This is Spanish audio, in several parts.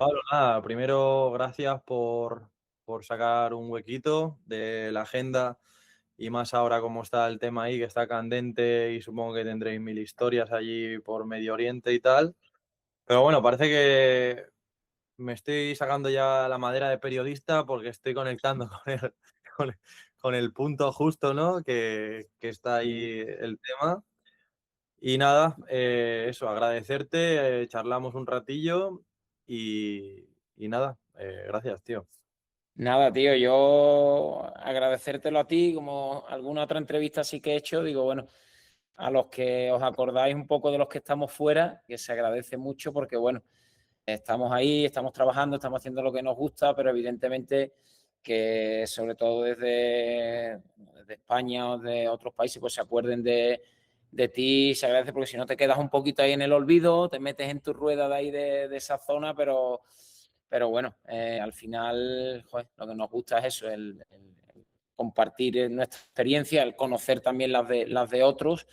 Pablo, nada, primero gracias por sacar un huequito de la agenda y más ahora como está el tema ahí, que está candente y supongo que tendréis mil historias allí por Medio Oriente y tal. Pero bueno, parece que me estoy sacando ya la madera de periodista porque estoy conectando con el, con el punto justo, ¿no? Que está ahí el tema. Y nada, eso, agradecerte, charlamos un ratillo y nada, gracias, tío. Nada, tío, yo agradecértelo a ti, como alguna otra entrevista sí que he hecho, digo, bueno, a los que os acordáis un poco de los que estamos fuera, que se agradece mucho porque, bueno, estamos ahí, estamos trabajando, estamos haciendo lo que nos gusta, pero evidentemente que sobre todo desde España o de otros países, pues se acuerden de ti, se agradece porque si no te quedas un poquito ahí en el olvido, te metes en tu rueda de ahí de esa zona, pero bueno, al final, joder, lo que nos gusta es eso, el compartir nuestra experiencia, el conocer también las de otros.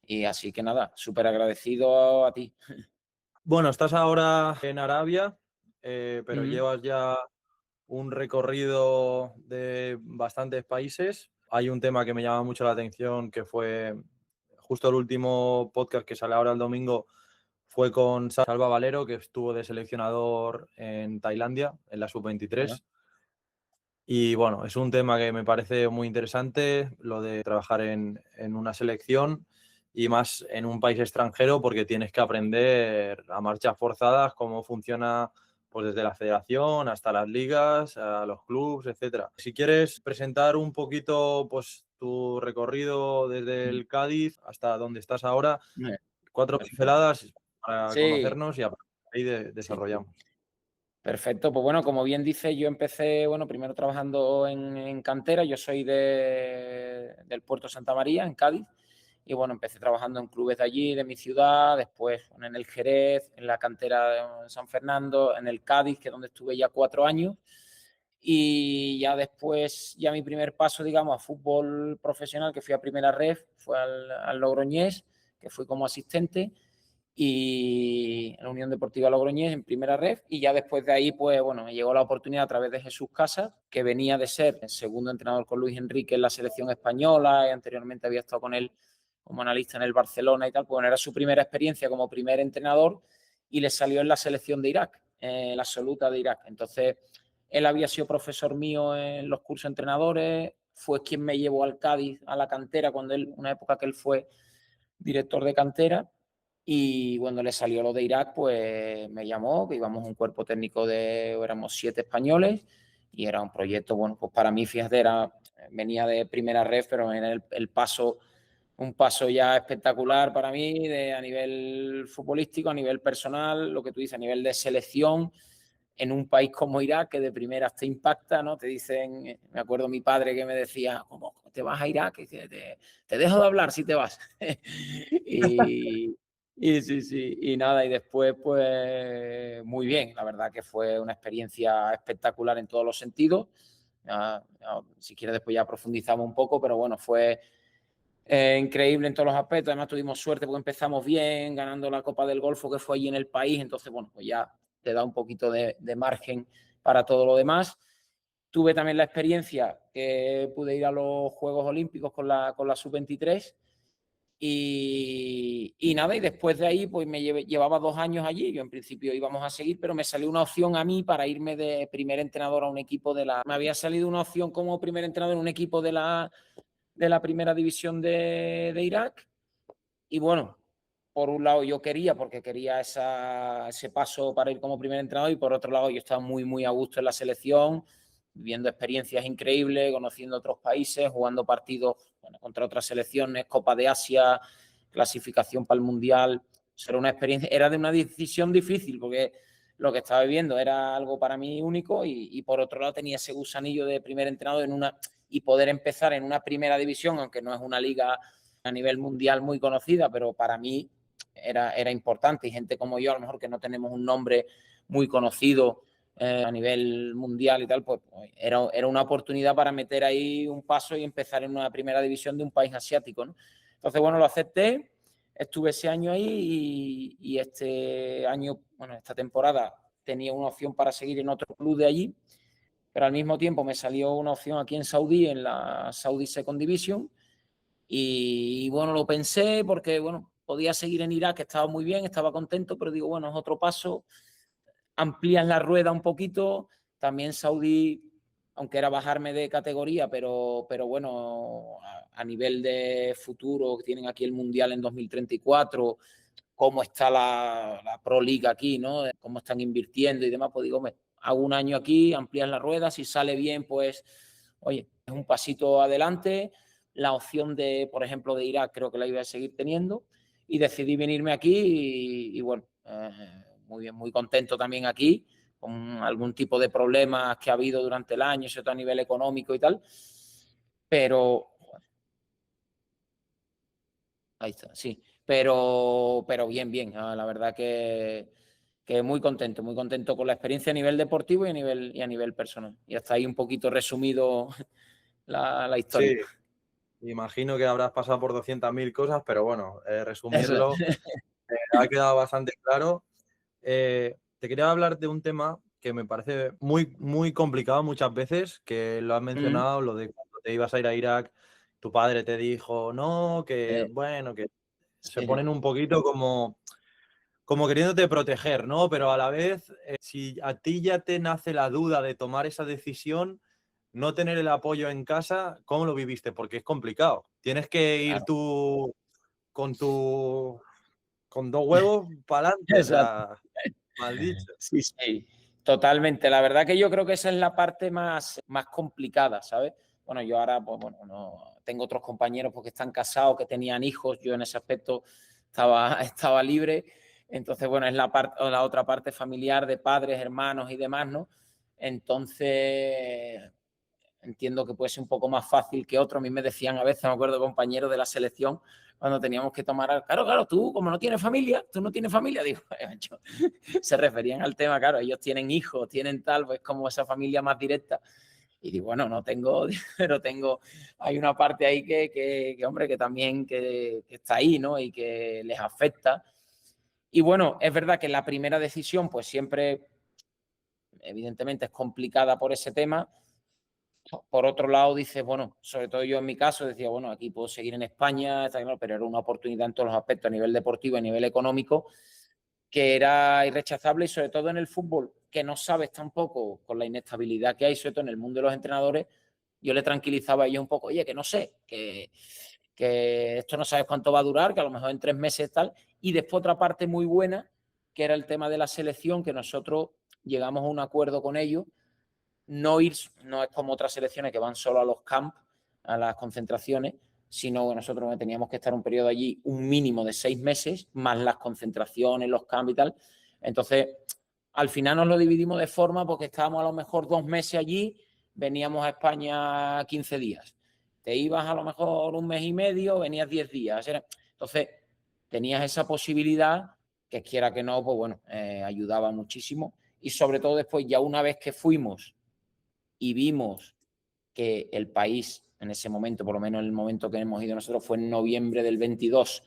Y así que nada, súper agradecido a ti. Bueno, estás ahora en Arabia, pero Ujú. llevas ya un recorrido de bastantes países. Hay un tema que me llama mucho la atención, que fue justo el último podcast que sale ahora el domingo, fue con Salva Valero, que estuvo de seleccionador en Tailandia, en la Ajá. sub-23. Y bueno, es un tema que me parece muy interesante, lo de trabajar en una selección y más en un país extranjero, porque tienes que aprender a marchas forzadas cómo funciona, pues desde la federación hasta las ligas, a los clubes, etcétera. Si quieres presentar un poquito, pues tu recorrido desde Mm. el Cádiz hasta donde estás ahora, Eh, cuatro Perfecto. pinceladas para Sí, conocernos y a partir de ahí sí. desarrollamos. Perfecto. Pues bueno, como bien dice, yo empecé, bueno, primero trabajando en cantera. Yo soy del Puerto Santa María, en Cádiz. Y bueno, empecé trabajando en clubes de allí, de mi ciudad, después bueno, en el Jerez, en la cantera de San Fernando, en el Cádiz, que es donde estuve ya 4 años. Y ya después, ya mi primer paso, digamos, a fútbol profesional, que fui a Primera Ref, fue al Logroñés, que fui como asistente, y en la Unión Deportiva Logroñés en Primera Ref. Y ya después de ahí, pues bueno, me llegó la oportunidad a través de Jesús Casas, que venía de ser el segundo entrenador con Luis Enrique en la selección española, y anteriormente había estado con él como analista en el Barcelona y tal. Pues bueno, era su primera experiencia como primer entrenador y le salió en la selección de Irak, en la absoluta de Irak. Entonces, él había sido profesor mío en los cursos de entrenadores, fue quien me llevó al Cádiz, a la cantera, cuando él, una época que él fue director de cantera. Y cuando le salió lo de Irak, pues me llamó, que íbamos un cuerpo técnico éramos 7 españoles, y era un proyecto, bueno, pues para mí, fíjate, venía de Primera Ref, pero en un paso ya espectacular para mí a nivel futbolístico, a nivel personal, lo que tú dices, a nivel de selección, en un país como Irak, que de primeras te impacta, ¿no? Te dicen, me acuerdo mi padre que me decía, ¿cómo te vas a Irak? Y te dejo de hablar si te vas. y, y sí, sí, y nada, y después, pues muy bien, la verdad que fue una experiencia espectacular en todos los sentidos. Si quieres, después ya profundizamos un poco, pero bueno, fue increíble en todos los aspectos. Además, tuvimos suerte porque empezamos bien, ganando la Copa del Golfo que fue allí en el país. Entonces, bueno, pues ya te da un poquito de margen para todo lo demás. Tuve también la experiencia que pude ir a los Juegos Olímpicos con la Sub-23. Y nada, y después de ahí, pues llevaba 2 años allí. Yo en principio íbamos a seguir, pero me salió una opción a mí para irme de primer entrenador a un equipo Me había salido una opción como primer entrenador en un equipo de la primera división de Irak. Y bueno, por un lado yo quería, porque quería ese paso para ir como primer entrenador, y por otro lado yo estaba muy, muy a gusto en la selección, viviendo experiencias increíbles, conociendo otros países, jugando partidos, bueno, contra otras selecciones, Copa de Asia, clasificación para el Mundial. Era una experiencia, era de una decisión difícil, porque lo que estaba viviendo era algo para mí único, y por otro lado tenía ese gusanillo de primer entrenador y poder empezar en una primera división, aunque no es una liga a nivel mundial muy conocida, pero para mí era importante. Y gente como yo, a lo mejor que no tenemos un nombre muy conocido a nivel mundial y tal, pues era una oportunidad para meter ahí un paso y empezar en una primera división de un país asiático, ¿no? Entonces, bueno, lo acepté, estuve ese año ahí, y este año, bueno, esta temporada tenía una opción para seguir en otro club de allí, pero al mismo tiempo me salió una opción aquí en Saudí, en la Saudi Second Division, y bueno, lo pensé porque, bueno, podía seguir en Irak, que estaba muy bien, estaba contento, pero digo, bueno, es otro paso, amplías la rueda un poquito, también Saudí, aunque era bajarme de categoría, pero bueno, a nivel de futuro, tienen aquí el Mundial en 2034, cómo está la Pro League aquí, ¿no? Cómo están invirtiendo y demás, pues digo, me hago un año aquí, amplías la rueda, si sale bien, pues, oye, es un pasito adelante. La opción de, por ejemplo, de Irak, creo que la iba a seguir teniendo y decidí venirme aquí y bueno, muy bien, muy contento también aquí, con algún tipo de problemas que ha habido durante el año, sobre todo a nivel económico y tal, pero ahí está, sí. Pero bien, bien. La verdad que muy contento con la experiencia a nivel deportivo y a nivel personal. Y hasta ahí un poquito resumido la historia. Sí, imagino que habrás pasado por 200.000 cosas, pero bueno, Eso es. resumirlo ha quedado bastante claro. Te quería hablar de un tema que me parece muy, muy complicado muchas veces, que lo has Mm, mencionado, lo de cuando te ibas a ir a Irak, tu padre te dijo, no, que eh, bueno, que se sí, ponen un poquito como queriéndote proteger, ¿no? Pero a la vez, si a ti ya te nace la duda de tomar esa decisión, no tener el apoyo en casa, ¿cómo lo viviste? Porque es complicado. Tienes que ir claro. tú con tu con dos huevos para adelante, o Exacto. sea, mal dicho. Sí, sí, totalmente. La verdad que yo creo que esa es la parte más complicada, ¿sabes? Bueno, yo ahora, pues bueno, no tengo otros compañeros porque están casados, que tenían hijos, yo en ese aspecto estaba libre. Entonces, bueno, es la otra parte familiar de padres, hermanos y demás, ¿no? Entonces, entiendo que puede ser un poco más fácil que otro. A mí me decían a veces, me acuerdo, compañeros de la selección, cuando teníamos que tomar, claro, tú como no tienes familia, digo, se referían al tema, claro, ellos tienen hijos, tienen tal, pues como esa familia más directa. Y digo, bueno, no tengo, pero hay una parte ahí hombre, que también que está ahí, ¿no? Y que les afecta. Y bueno, es verdad que la primera decisión, pues siempre, evidentemente, es complicada por ese tema. Por otro lado, dices, bueno, sobre todo yo en mi caso decía, bueno, aquí puedo seguir en España, está claro, pero era una oportunidad en todos los aspectos, a nivel deportivo, a nivel económico, que era irrechazable y sobre todo en el fútbol, que no sabes tampoco con la inestabilidad que hay, sobre todo en el mundo de los entrenadores, yo le tranquilizaba a ellos un poco, oye, que no sé, que esto no sabes cuánto va a durar, que a lo mejor en 3 meses tal. Y después otra parte muy buena, que era el tema de la selección, que nosotros llegamos a un acuerdo con ellos no ir, no es como otras selecciones que van solo a los camps, a las concentraciones, sino que nosotros teníamos que estar un periodo allí, un mínimo de 6 meses, más las concentraciones, los camps y tal. Entonces, al final nos lo dividimos de forma porque estábamos a lo mejor 2 meses allí, veníamos a España 15 días. Te ibas a lo mejor un mes y medio, venías 10 días. Entonces, tenías esa posibilidad que quiera que no, pues bueno, ayudaba muchísimo. Y sobre todo después, ya una vez que fuimos y vimos que el país en ese momento, por lo menos en el momento que hemos ido nosotros, fue en noviembre del 22,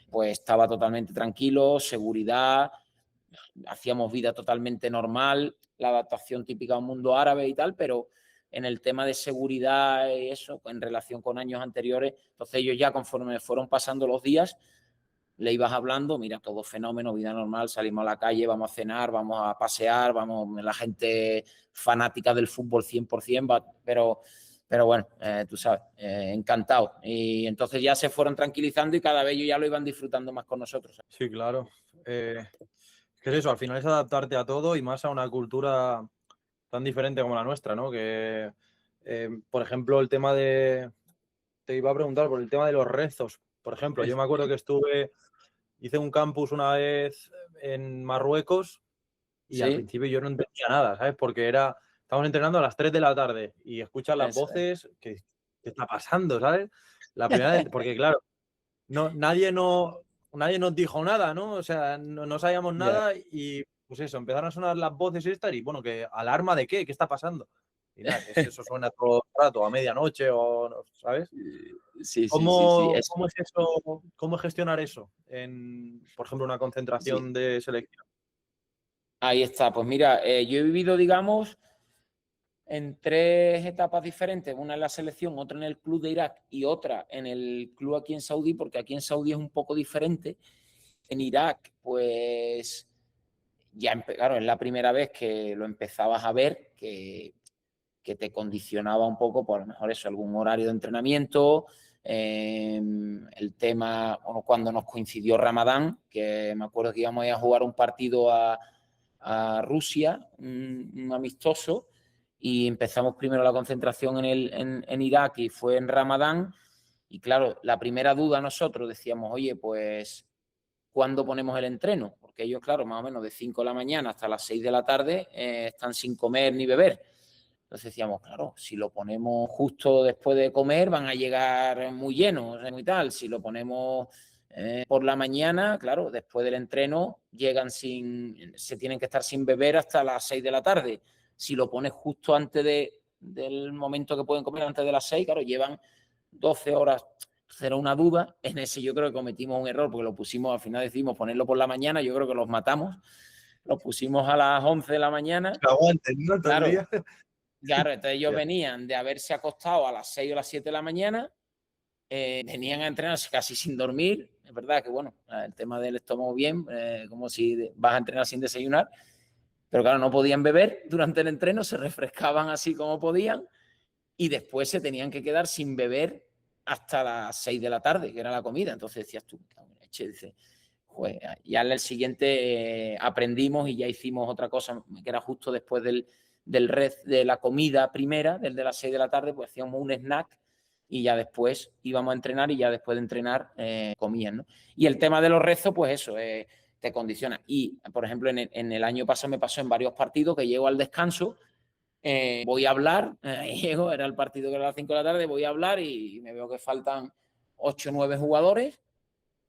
pues estaba totalmente tranquilo, seguridad, hacíamos vida totalmente normal, la adaptación típica a un mundo árabe y tal, pero en el tema de seguridad y eso, en relación con años anteriores, entonces ellos ya conforme fueron pasando los días, le ibas hablando, mira, todo fenómeno, vida normal, salimos a la calle, vamos a cenar, vamos a pasear, vamos, la gente fanática del fútbol 100%, pero bueno, tú sabes, encantado. Y entonces ya se fueron tranquilizando y cada vez ellos ya lo iban disfrutando más con nosotros. Sí, claro. ¿Qué es eso? Al final es adaptarte a todo y más a una cultura tan diferente como la nuestra, ¿no? Que, por ejemplo, el tema de... Te iba a preguntar por el tema de los rezos. Por ejemplo, yo me acuerdo que hice un campus una vez en Marruecos y al Sí, principio yo no entendía nada, ¿sabes? Porque estábamos entrenando a las 3 de la tarde y escuchas las eso es. voces, ¿qué está pasando, ¿sabes? La primera vez, porque claro, no, nadie nos dijo nada, ¿no? O sea, no sabíamos Ya. nada y pues eso, empezaron a sonar las voces y estas y bueno, que ¿alarma de qué? ¿Qué está pasando? Y nada, que eso suena todo el rato, a medianoche o, ¿sabes? Sí, sí, sí, sí. ¿Cómo es eso? ¿Cómo es gestionar eso por ejemplo, una Sí. concentración de selección? Ahí está. Pues mira, yo he vivido, digamos, en 3 etapas diferentes, una en la selección, otra en el club de Irak y otra en el club aquí en Saudí, porque aquí en Saudí es un poco diferente. En Irak, pues ya, claro, es la primera vez que lo empezabas a ver, que te condicionaba un poco, por a lo mejor eso, algún horario de entrenamiento, el tema, bueno, cuando nos coincidió Ramadán, que me acuerdo que íbamos a ir a jugar un partido a Rusia, un amistoso, y empezamos primero la concentración en Irak y fue en Ramadán. Y claro, la primera duda nosotros decíamos, oye, pues, ¿cuándo ponemos el entreno? Porque ellos, claro, más o menos de 5 de la mañana hasta las 6 de la tarde están sin comer ni beber. Entonces decíamos, claro, si lo ponemos justo después de comer van a llegar muy llenos y tal. Si lo ponemos por la mañana, claro, después del entreno se tienen que estar sin beber hasta las 6 de la tarde. Si lo pones justo antes del momento que pueden comer, antes de las 6, claro, llevan 12 horas. Era una duda. En ese yo creo que cometimos un error porque lo pusimos, al final decidimos ponerlo por la mañana. Yo creo que los matamos. Lo pusimos a las 11 de la mañana. Que aguanten, ¿no? Todo el Claro, día. claro, entonces ellos Ya. venían de haberse acostado a las 6 o las 7 de la mañana, venían a entrenarse casi sin dormir. Es verdad que, bueno, el tema del estómago bien, como si vas a entrenar sin desayunar, pero claro, no podían beber durante el entreno, se refrescaban así como podían y después se tenían que quedar sin beber hasta las 6 de la tarde, que era la comida. Entonces decías tú, dice, pues ya en el siguiente aprendimos y ya hicimos otra cosa, que era justo después de la comida primera, del de las 6 de la tarde, pues hacíamos un snack y ya después íbamos a entrenar y ya después de entrenar comían, ¿no? Y el tema de los rezos, pues eso, te condiciona. Y, por ejemplo, en el año pasado me pasó en varios partidos que llego al descanso, voy a hablar, llego, era el partido que era a las 5 de la tarde, voy a hablar y me veo que faltan 8 o 9 jugadores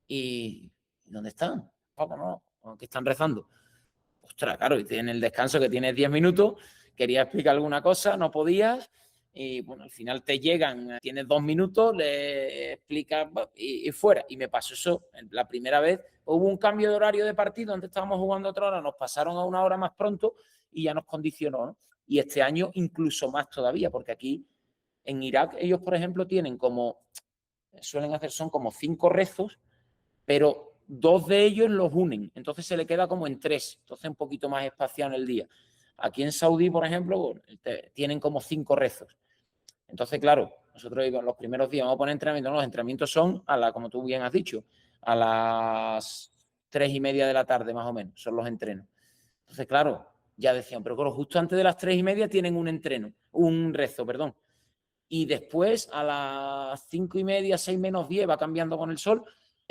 y ¿dónde están? No, que están rezando. Ostras, claro, y en el descanso que tienes 10 minutos, quería explicar alguna cosa, no podías, y bueno, al final te llegan, tienes 2 minutos, le explicas y fuera. Y me pasó eso la primera vez. Hubo un cambio de horario de partido, antes estábamos jugando a otra hora, nos pasaron a una hora más pronto y ya nos condicionó, ¿no? Y este año incluso más todavía, porque aquí en Irak ellos, por ejemplo, tienen suelen hacer, son como 5 rezos, pero 2 de ellos los unen, entonces se le queda como en 3, entonces un poquito más espaciado en el día. Aquí en Saudí, por ejemplo, tienen como 5 rezos. Entonces, claro, nosotros los primeros días vamos a poner entrenamiento, los entrenamientos son como tú bien has dicho, a las 3:30 de la tarde más o menos, son los entrenos. Entonces, claro, ya decían, pero claro, justo antes de las 3:30 tienen un rezo, perdón. Y después a las 5:30, 6 menos 10, va cambiando con el sol,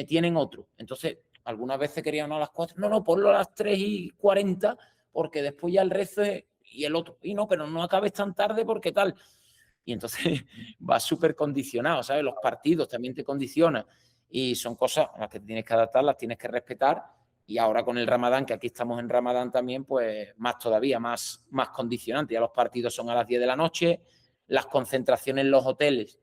tienen otro. Entonces, algunas veces querían a las 4, no, ponlo a las 3:40, porque después ya el rezo es, y el otro, y no, pero no acabes tan tarde porque tal. Y entonces va súper condicionado, ¿sabes? Los partidos también te condicionan y son cosas a las que tienes que adaptar, las tienes que respetar. Y ahora con el Ramadán, que aquí estamos en Ramadán también, pues más todavía, más condicionante. Ya los partidos son a las 10 de la noche, las concentraciones en los hoteles.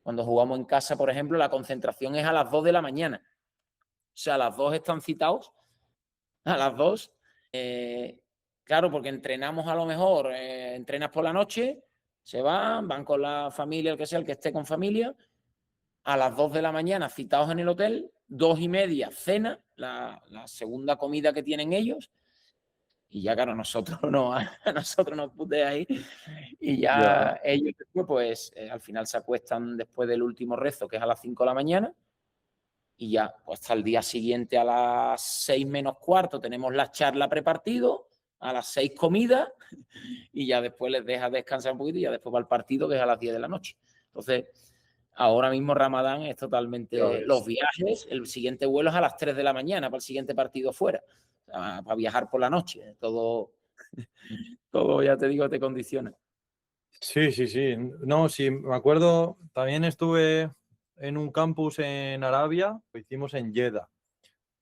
Cuando jugamos en casa, por ejemplo, la concentración es a las 2 de la mañana. O sea, a las 2 están citados, a las 2. Claro, porque entrenamos a lo mejor, entrenas por la noche, se van con la familia, el que sea, el que esté con familia, a las 2 de la mañana citados en el hotel, 2:30 cena, la segunda comida que tienen ellos, y ya, claro, a nosotros nos pute ahí y Ya. ya ellos después, pues al final se acuestan después del último rezo, que es a las 5 de la mañana, y ya, pues hasta el día siguiente a las 6 menos cuarto tenemos la charla prepartido, a las 6 comida, y ya después les deja descansar un poquito y ya después va el partido, que es a las 10 de la noche. Entonces, ahora mismo Ramadán es Ya totalmente los ves. viajes, el siguiente vuelo es a las 3 de la mañana para el siguiente partido fuera, para viajar por la noche, todo ya te digo, te condiciona. Sí, sí, sí. No, sí, me acuerdo, también estuve en un campus en Arabia, lo hicimos en Jeddah,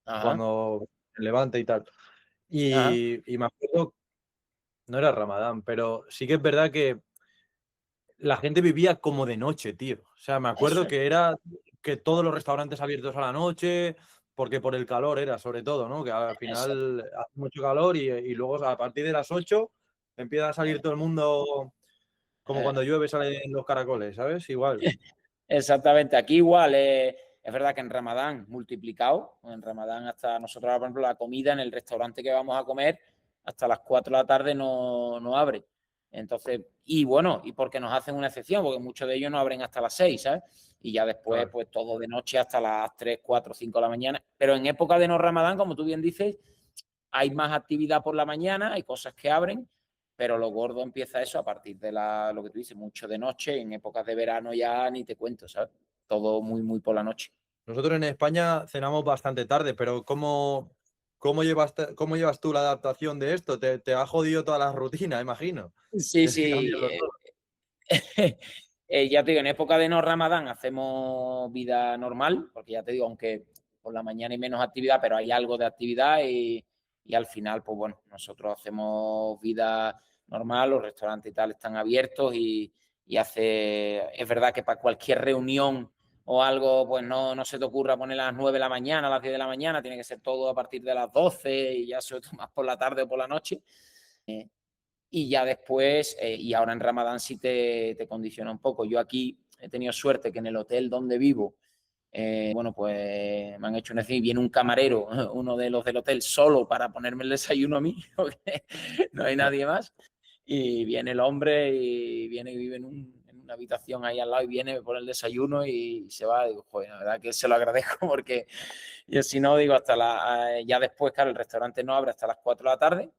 Ajá, cuando en Levante y tal. ajá, Y me acuerdo, no era Ramadán, pero sí que es verdad que la gente vivía como de noche, tío. O sea, me eso acuerdo es. que era que todos los restaurantes abiertos a la noche, porque por el calor era sobre todo, ¿no? Que al Eso, final hace mucho calor y luego a partir de las 8 empieza a salir todo el mundo como eh, cuando llueve salen los caracoles, ¿sabes? Igual. exactamente, aquí igual es verdad que en Ramadán multiplicado, en Ramadán hasta nosotros, por ejemplo, la comida en el restaurante que vamos a comer hasta las 4 de la tarde no abre. Entonces, y bueno, y porque nos hacen una excepción, porque muchos de ellos no abren hasta las 6, ¿sabes? Y ya después, Claro. pues todo de noche hasta las 3, 4, 5 de la mañana. Pero en época de no Ramadán, como tú bien dices, hay más actividad por la mañana, hay cosas que abren, pero lo gordo empieza eso a partir de lo que tú dices, mucho de noche, en épocas de verano ya ni te cuento, ¿sabes? Todo muy, muy por la noche. Nosotros en España cenamos bastante tarde, pero cómo llevas tú la adaptación de esto? Te ha jodido toda la rutina, imagino. Sí, Tienes que sí. cambiarlo todo. Ya te digo, en época de no Ramadán hacemos vida normal, porque ya te digo, aunque por la mañana hay menos actividad, pero hay algo de actividad y al final, pues bueno, nosotros hacemos vida normal, los restaurantes y tal están abiertos y es verdad que para cualquier reunión o algo, pues no se te ocurra poner a las 9 de la mañana, a las 10 de la mañana, tiene que ser todo a partir de las 12 y ya sobre todo más por la tarde o por la noche. Y ya después, y ahora en Ramadán sí te condiciona un poco. Yo aquí he tenido suerte que en el hotel donde vivo, bueno, pues me han hecho un y viene un camarero, uno de los del hotel, solo para ponerme el desayuno a mí, porque no hay nadie más. Y viene el hombre y viene y vive en una habitación ahí al lado y viene, me pone el desayuno y se va. Y digo, joder, la verdad que se lo agradezco porque yo si no, digo, ya después, claro, el restaurante no abre hasta las 4 de la tarde.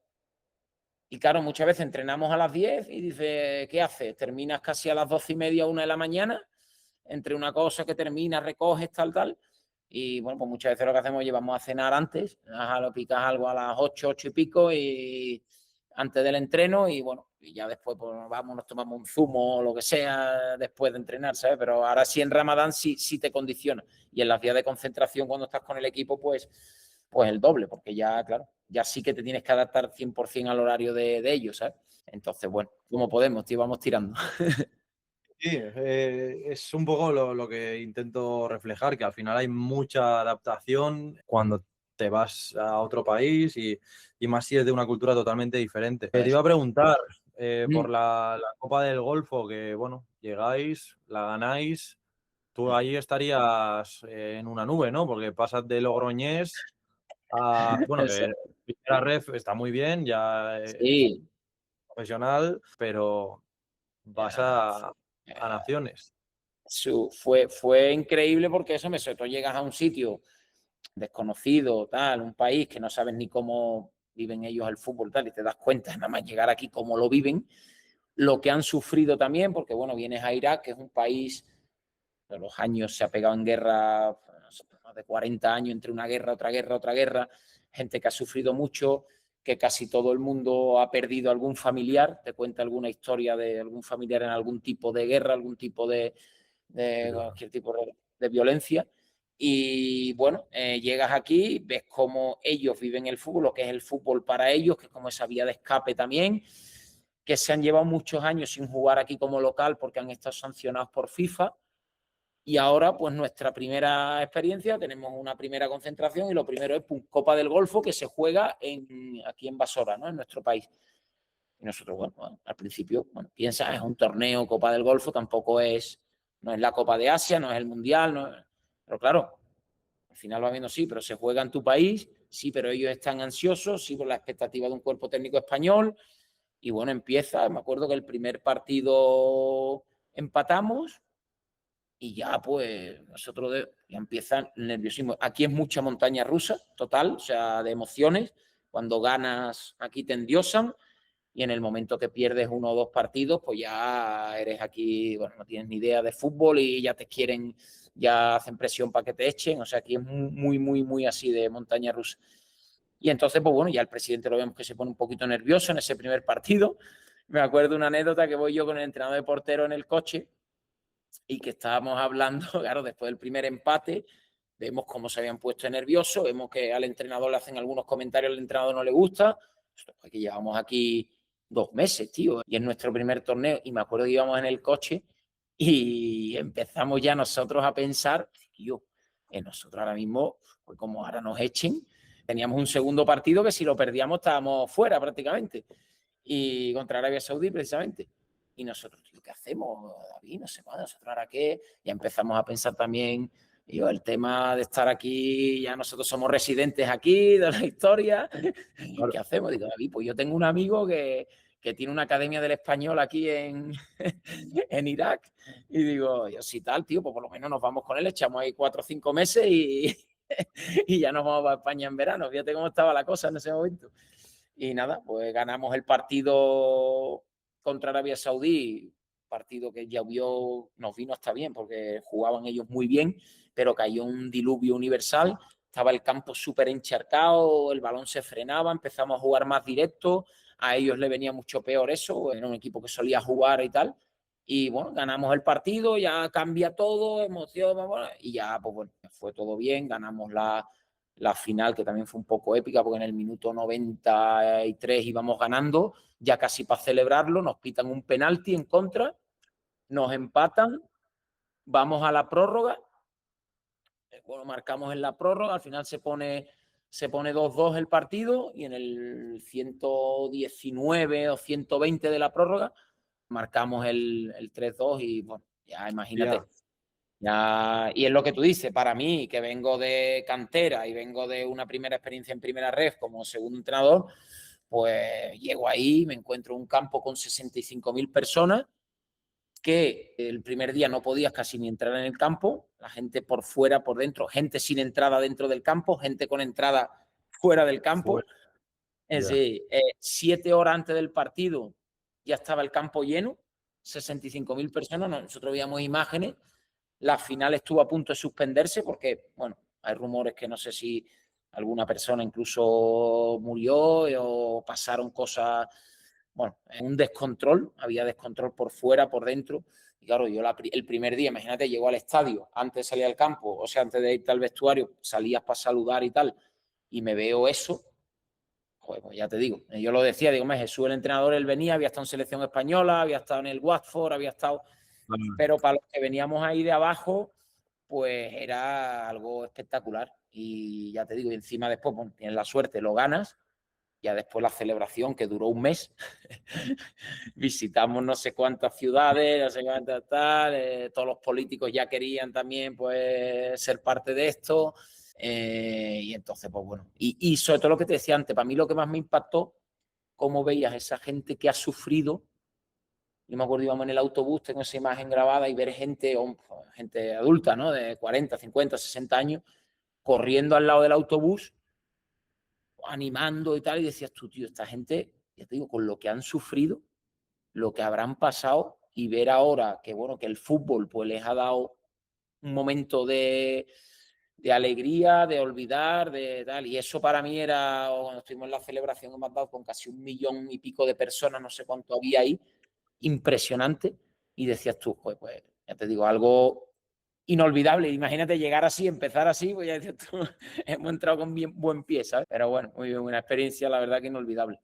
Y claro, muchas veces entrenamos a las 10 y dices, ¿qué haces? Terminas casi a las 12:30, 1 de la mañana, entre una cosa que terminas, recoges, tal. Y bueno, pues muchas veces lo que hacemos, llevamos a cenar antes, lo picas algo a las 8, 8 y pico, y antes del entreno, y bueno, y ya después pues vamos, nos tomamos un zumo o lo que sea después de entrenar, ¿sabes? Pero ahora sí en Ramadán sí te condiciona. Y en las días de concentración, cuando estás con el equipo, pues el doble, porque ya, claro, ya sí que te tienes que adaptar 100% al horario de ellos, ¿sabes? Entonces, bueno, como podemos, tío, vamos tirando. Sí, es un poco lo que intento reflejar, que al final hay mucha adaptación cuando te vas a otro país y más si es de una cultura totalmente diferente. Te iba a preguntar por la Copa del Golfo, que bueno, llegáis, la ganáis, tú ahí estarías en una nube, ¿no? Porque pasas de Logroñés a, bueno, Eso. que la ref está muy bien, ya es Sí. profesional, pero vas a naciones. Fue increíble porque eso, sobre todo llegas a un sitio desconocido, tal, un país que no sabes ni cómo viven ellos el fútbol, tal, y te das cuenta nada más llegar aquí cómo lo viven, lo que han sufrido también, porque bueno, vienes a Irak, que es un país de los años se ha pegado en guerra, no sé, más de 40 años entre una guerra, otra guerra, gente que ha sufrido mucho, que casi todo el mundo ha perdido algún familiar, te cuenta alguna historia de algún familiar en algún tipo de guerra, algún tipo de cualquier tipo de violencia. Y bueno, llegas aquí, ves cómo ellos viven el fútbol, lo que es el fútbol para ellos, que es como esa vía de escape también, que se han llevado muchos años sin jugar aquí como local porque han estado sancionados por FIFA. Y ahora, pues nuestra primera experiencia, tenemos una primera concentración y lo primero es Copa del Golfo que se juega aquí en Basora, ¿no? En nuestro país. Y nosotros, bueno, al principio, bueno, piensas, es un torneo Copa del Golfo, no es la Copa de Asia, no es el Mundial, pero claro, al final va viendo sí, pero se juega en tu país, sí, pero ellos están ansiosos, sí, por la expectativa de un cuerpo técnico español. Y bueno, me acuerdo que el primer partido empatamos y ya pues nosotros ya empieza el nerviosismo. Aquí es mucha montaña rusa, total, o sea, de emociones. Cuando ganas, aquí te endiosan y en el momento que pierdes uno o dos partidos, pues ya eres aquí, bueno, no tienes ni idea de fútbol y ya te quieren, ya hacen presión para que te echen. O sea, aquí es muy, muy, muy así de montaña rusa. Y entonces, pues bueno, ya el presidente lo vemos que se pone un poquito nervioso en ese primer partido. Me acuerdo una anécdota que voy yo con el entrenador de portero en el coche y que estábamos hablando, claro, después del primer empate, vemos cómo se habían puesto nerviosos, vemos que al entrenador le hacen algunos comentarios, al entrenador no le gusta, que llevamos aquí 2 meses, tío, y es nuestro primer torneo, y me acuerdo que íbamos en el coche y empezamos ya nosotros a pensar, tío, Nosotros ahora mismo, pues como ahora nos echen, teníamos un segundo partido que si lo perdíamos estábamos fuera prácticamente, y contra Arabia Saudí precisamente. Y nosotros, tío, ¿qué hacemos, David? No sé más, nosotros ahora qué. Ya empezamos a pensar también, digo, el tema de estar aquí, ya nosotros somos residentes aquí de la historia. Claro. ¿Qué hacemos? Digo, David, pues yo tengo un amigo que tiene una academia del español aquí en, en Irak. Y digo, yo sí tal, tío, pues por lo menos nos vamos con él, echamos ahí 4 o 5 meses y ya nos vamos a España en verano. Fíjate cómo estaba la cosa en ese momento. Y nada, pues ganamos el partido contra Arabia Saudí, partido que ya nos vino hasta bien porque jugaban ellos muy bien, pero cayó un diluvio universal, estaba el campo súper encharcado, el balón se frenaba, empezamos a jugar más directo, a ellos le venía mucho peor eso, era un equipo que solía jugar y tal, y bueno, ganamos el partido, ya cambia todo, emoción, y ya, pues bueno, fue todo bien, ganamos la final, que también fue un poco épica, porque en el minuto 93 íbamos ganando, ya casi para celebrarlo, nos pitan un penalti en contra, nos empatan, vamos a la prórroga, bueno, marcamos en la prórroga, al final se pone 2-2 el partido y en el 119 o 120 de la prórroga marcamos el 3-2 y bueno, ya imagínate. Ya, y es lo que tú dices, para mí, que vengo de cantera y vengo de una primera experiencia en primera red como segundo entrenador, pues llego ahí, me encuentro un campo con 65.000 personas, que el primer día no podías casi ni entrar en el campo, la gente por fuera, por dentro, gente sin entrada dentro del campo, gente con entrada fuera del campo. Es decir, 7 horas antes del partido ya estaba el campo lleno, 65.000 personas, nosotros veíamos imágenes. La final estuvo a punto de suspenderse porque, bueno, hay rumores que no sé si alguna persona incluso murió o pasaron cosas, bueno, un descontrol, había descontrol por fuera, por dentro. Y claro, yo el primer día, imagínate, llego al estadio, antes de salir al campo, o sea, antes de irte al vestuario, salías para saludar y tal, y me veo eso. Joder, pues ya te digo, yo lo decía, digo, Jesús el entrenador, él venía, había estado en selección española, había estado en el Watford, había estado... Pero para los que veníamos ahí de abajo, pues era algo espectacular. Y ya te digo, y encima después pues, tienes la suerte, lo ganas. Ya después la celebración, que duró un mes, visitamos no sé cuántas ciudades, no sé cuántas tal, todos los políticos ya querían también pues ser parte de esto. Y entonces, pues bueno, y sobre todo lo que te decía antes, para mí lo que más me impactó, cómo veías esa gente que ha sufrido. Yo me acuerdo, íbamos en el autobús, tengo esa imagen grabada y ver gente adulta, ¿no? De 40, 50, 60 años, corriendo al lado del autobús, animando y tal, y decías tú, tío, esta gente, ya te digo, con lo que han sufrido, lo que habrán pasado, y ver ahora que, bueno, que el fútbol pues les ha dado un momento de alegría, de olvidar, de tal, y eso para mí era, cuando estuvimos en la celebración, hemos dado con casi 1,000,000 y pico de personas, no sé cuánto había ahí, impresionante, y decías tú, pues ya te digo, algo inolvidable. Imagínate llegar así, empezar así, pues ya decías tú, hemos entrado con bien buen pie, ¿sabes? Pero bueno, muy bien, una experiencia, la verdad que inolvidable.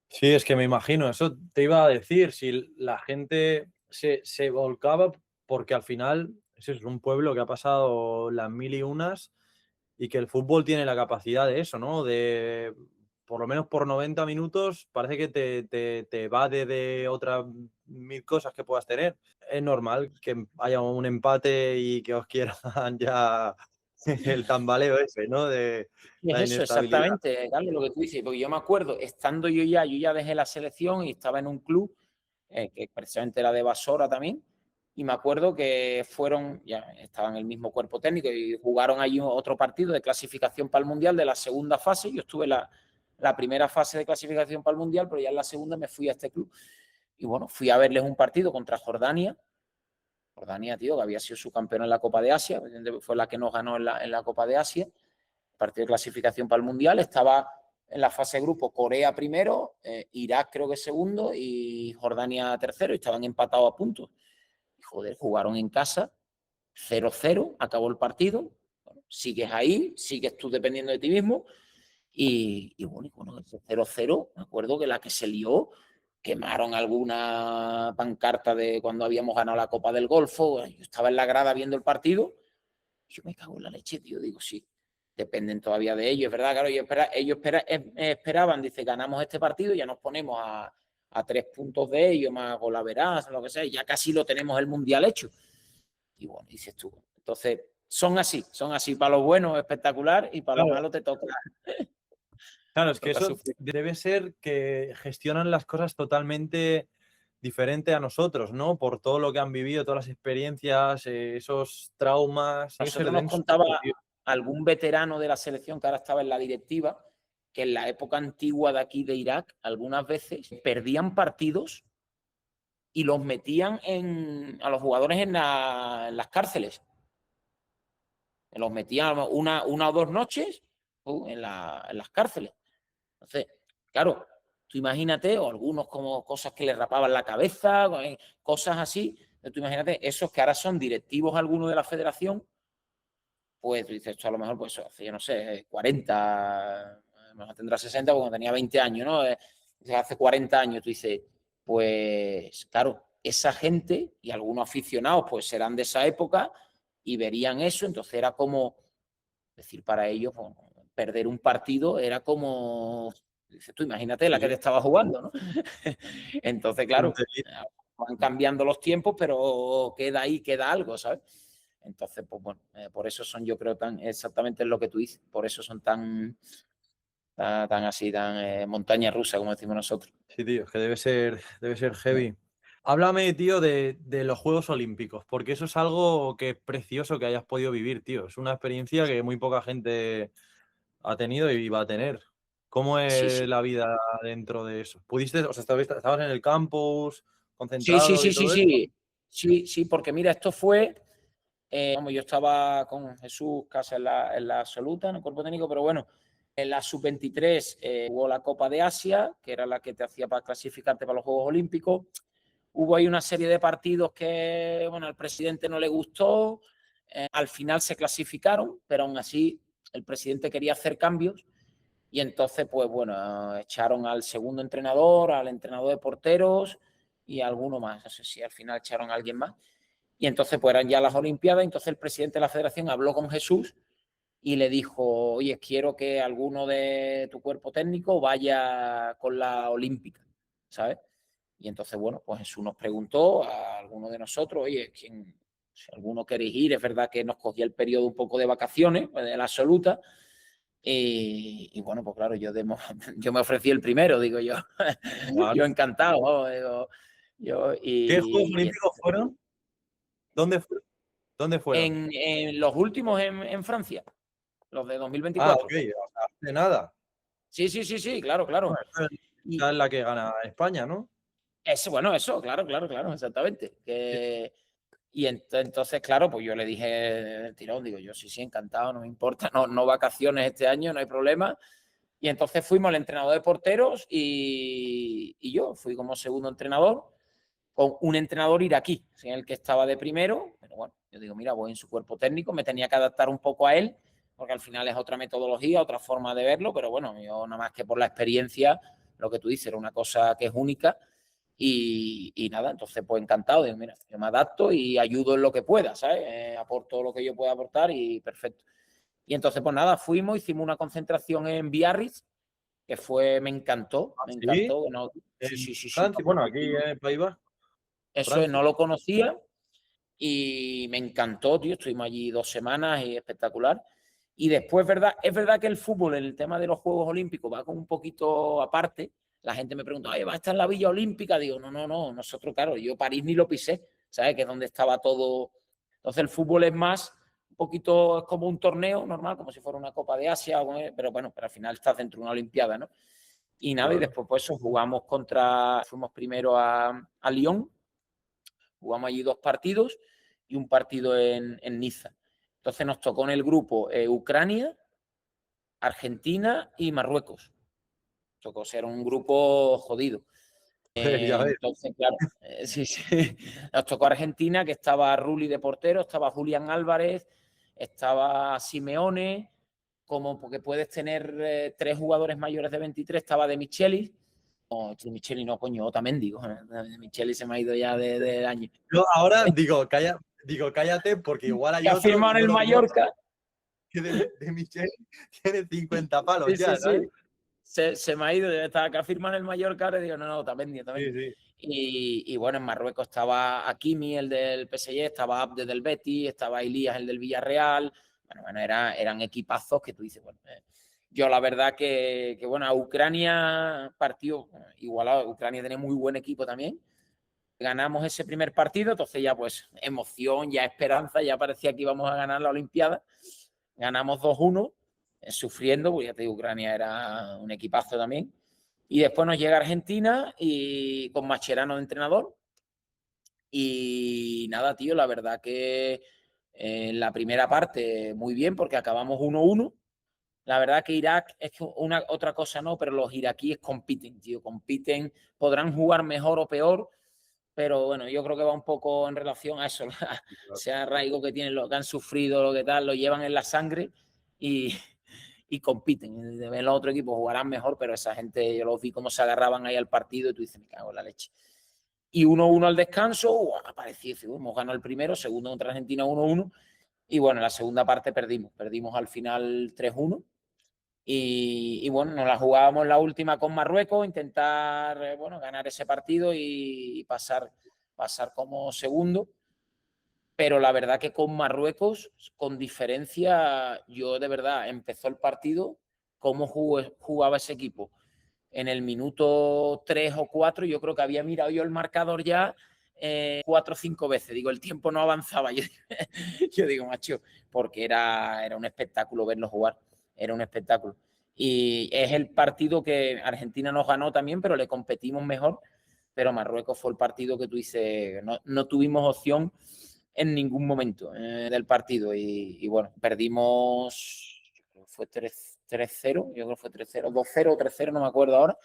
Sí, es que me imagino, eso te iba a decir, si la gente se volcaba, porque al final es un pueblo que ha pasado las mil y unas y que el fútbol tiene la capacidad de eso, ¿no? De, por lo menos por 90 minutos, parece que te evade de otras mil cosas que puedas tener. Es normal que haya un empate y que os quieran ya el tambaleo ese, ¿no? De Y es la eso, inestabilidad. exactamente, Carlos, lo que tú dices, porque yo me acuerdo, estando yo ya dejé la selección y estaba en un club, que precisamente era de Basora también, y me acuerdo que ya estaban en el mismo cuerpo técnico y jugaron allí otro partido de clasificación para el Mundial de la segunda fase. Yo estuve en la primera fase de clasificación para el Mundial, pero ya en la segunda me fui a este club. Y bueno, fui a verles un partido contra Jordania. Jordania, tío, que había sido su campeón en la Copa de Asia, fue la que nos ganó en la Copa de Asia, partido de clasificación para el Mundial. Estaba en la fase de grupo Corea primero, Irak creo que segundo y Jordania tercero, y estaban empatados a puntos. Y joder, jugaron en casa, 0-0, acabó el partido. Bueno, sigues ahí, sigues tú dependiendo de ti mismo. Y bueno, ese 0-0, me acuerdo que la que se lió, quemaron alguna pancarta de cuando habíamos ganado la Copa del Golfo. Yo estaba en la grada viendo el partido Yo me cago en la leche, tío. Digo, sí, dependen todavía de ellos, es verdad, claro. Ellos esperaban, dice, ganamos este partido, ya nos ponemos a 3 puntos de ellos, más golaveras, lo que sea, y ya casi lo tenemos el Mundial hecho. Y bueno, dices tú. Entonces, son así. Para lo bueno, espectacular, y para lo malo te toca. Claro, es que eso debe ser que gestionan las cosas totalmente diferente a nosotros, ¿no? Por todo lo que han vivido, todas las experiencias, esos traumas. Nosotros nos contaba algún veterano de la selección que ahora estaba en la directiva, que en la época antigua de aquí de Irak, algunas veces perdían partidos y los metían a los jugadores en las cárceles. Los metían una o 2 noches en las cárceles. Entonces, claro, tú imagínate, o algunos como cosas que le rapaban la cabeza, cosas así. Tú imagínate, esos que ahora son directivos algunos de la federación, pues tú dices, esto a lo mejor, pues hace, yo no sé, 40, tendrá 60 porque tenía 20 años, ¿no? Hace 40 años, tú dices, pues claro, esa gente y algunos aficionados, pues serán de esa época y verían eso, entonces era como, decir, para ellos, pues, perder un partido era como, dices tú, imagínate la que te estaba jugando, ¿no? Entonces, claro, van cambiando los tiempos, pero queda ahí, queda algo, ¿sabes? Entonces, pues bueno, por eso son, yo creo, tan exactamente lo que tú dices, por eso son tan así, tan montaña rusa, como decimos nosotros. Sí, tío, es que debe ser heavy. Háblame, tío, de los Juegos Olímpicos, porque eso es algo que es precioso que hayas podido vivir, tío. Es una experiencia que muy poca gente ha tenido y va a tener. ¿Cómo es la vida dentro de eso? ¿Pudiste, o sea, estabas en el campus, concentrado y todo eso? Sí, porque mira, esto fue, yo estaba con Jesús Casa en la absoluta, en el cuerpo técnico, pero bueno, en la sub-23 hubo la Copa de Asia, que era la que te hacía para clasificarte para los Juegos Olímpicos. Hubo ahí una serie de partidos que, bueno, al presidente no le gustó. Al final se clasificaron, pero aún así el presidente quería hacer cambios. Y entonces, pues bueno, echaron al segundo entrenador, al entrenador de porteros y a alguno más. No sé si al final echaron a alguien más. Y entonces, pues eran ya las Olimpiadas. Entonces el presidente de la federación habló con Jesús y le dijo, oye, quiero que alguno de tu cuerpo técnico vaya con la olímpica, ¿sabes? Y entonces, bueno, pues Jesús nos preguntó a alguno de nosotros, oye, si alguno queréis ir, es verdad que nos cogía el periodo un poco de vacaciones, pues, de la absoluta, y bueno, pues claro, yo me ofrecí el primero, digo yo, Vale. yo encantado, digo, ¿Qué Juegos Olímpicos fueron? ¿Dónde fueron? En los últimos en Francia, los de Ah, 2024. ok, o sea, hace nada. Sí, claro. Bueno, esta Y es la que gana España, ¿no? eso, claro, exactamente. Y entonces, claro, pues yo le dije el tirón, digo yo, sí, encantado, no me importa, no vacaciones este año, no hay problema. Y entonces fuimos el entrenador de porteros y yo fui como segundo entrenador con un entrenador iraquí, en el que estaba de primero, pero bueno, yo digo, mira, voy en su cuerpo técnico, me tenía que adaptar un poco a él, porque al final es otra metodología, otra forma de verlo, pero bueno, yo nada más que por la experiencia, lo que tú dices, era una cosa que es única y nada, entonces pues encantado, digo, mira, yo me adapto y ayudo en lo que pueda, ¿sabes? Aporto lo que yo pueda aportar y perfecto. Y entonces pues nada, fuimos, hicimos una concentración en Biarritz, que me encantó, ¿Ah, me sí? encantó. No, En sí. Francia, bueno, aquí en el País Vasco, Eso es, Francia. no lo conocía y me encantó, tío. Estuvimos allí 2 semanas y espectacular. Y después, es verdad que el fútbol en el tema de los Juegos Olímpicos va como un poquito aparte. La gente me pregunta, oye, ¿va a estar en la Villa Olímpica? Digo, no. Nosotros, claro, yo París ni lo pisé, ¿sabes? Que es donde estaba todo. Entonces el fútbol es más, un poquito, es como un torneo normal, como si fuera una Copa de Asia, pero bueno, pero al final estás dentro de una Olimpiada, ¿no? Y nada, y Claro. después pues eso, fuimos primero a Lyon, jugamos allí 2 partidos y un partido en Niza. Entonces nos tocó en el grupo Ucrania, Argentina y Marruecos. Tocó ser un grupo jodido. Ya ves. Entonces, claro, sí. Nos tocó Argentina, que estaba Rulli de portero, estaba Julián Álvarez, estaba Simeone, como porque puedes tener 3 jugadores mayores de 23, estaba De Michelis. No, De Michelis no, coño, Otamendi. De Michelis se me ha ido ya de año. Yo ahora digo, calla, Digo, cállate, porque igual hay que ha otro firmado y en no el lo conozco, Mallorca. que de Michel tiene 50 palos Sí, sí, ya, ¿sabes? sí. Se me ha ido, estaba acá firmando en el Mallorca, ahora digo, no, está vendido, está Sí, vendido. sí. Y bueno, en Marruecos estaba Hakimi, el del PSG, estaba Abde del Betis, estaba Elías, el del Villarreal. Bueno, eran equipazos que tú dices, bueno, yo la verdad que bueno, a Ucrania partió igualado, Ucrania tiene muy buen equipo también. Ganamos ese primer partido, entonces ya pues emoción, ya esperanza, ya parecía que íbamos a ganar la Olimpiada. Ganamos 2-1, sufriendo, porque ya te digo, Ucrania era un equipazo también. Y después nos llega Argentina y con Mascherano de entrenador. Y nada, tío, la verdad que en la primera parte muy bien porque acabamos 1-1. La verdad que Irak es que una otra cosa no, pero los iraquíes compiten, tío, compiten, podrán jugar mejor o peor, pero bueno, yo creo que va un poco en relación a eso, ese arraigo que tienen, lo que han sufrido, lo que tal, lo llevan en la sangre y, y compiten. Los otros equipos jugarán mejor, pero esa gente, yo los vi cómo se agarraban ahí al partido y tú dices, me cago en la leche. Y 1-1 al descanso, apareció, hemos ganado el primero, segundo contra Argentina 1-1, y bueno, en la segunda parte perdimos al final 3-1. Y bueno, nos la jugábamos la última con Marruecos, intentar bueno, ganar ese partido y pasar como segundo. Pero la verdad que con Marruecos, con diferencia, yo de verdad empezó el partido, cómo jugaba ese equipo. En el minuto 3 o 4, yo creo que había mirado yo el marcador ya 4 o 5 veces. Digo, el tiempo no avanzaba. Yo digo, macho, porque era un espectáculo verlo jugar. Era un espectáculo. Y es el partido que Argentina nos ganó también, pero le competimos mejor. Pero Marruecos fue el partido que tú dices, no tuvimos opción en ningún momento del partido. Y bueno, perdimos, fue 3-0, yo creo que fue 3-0, 2-0 o 3-0, no me acuerdo ahora.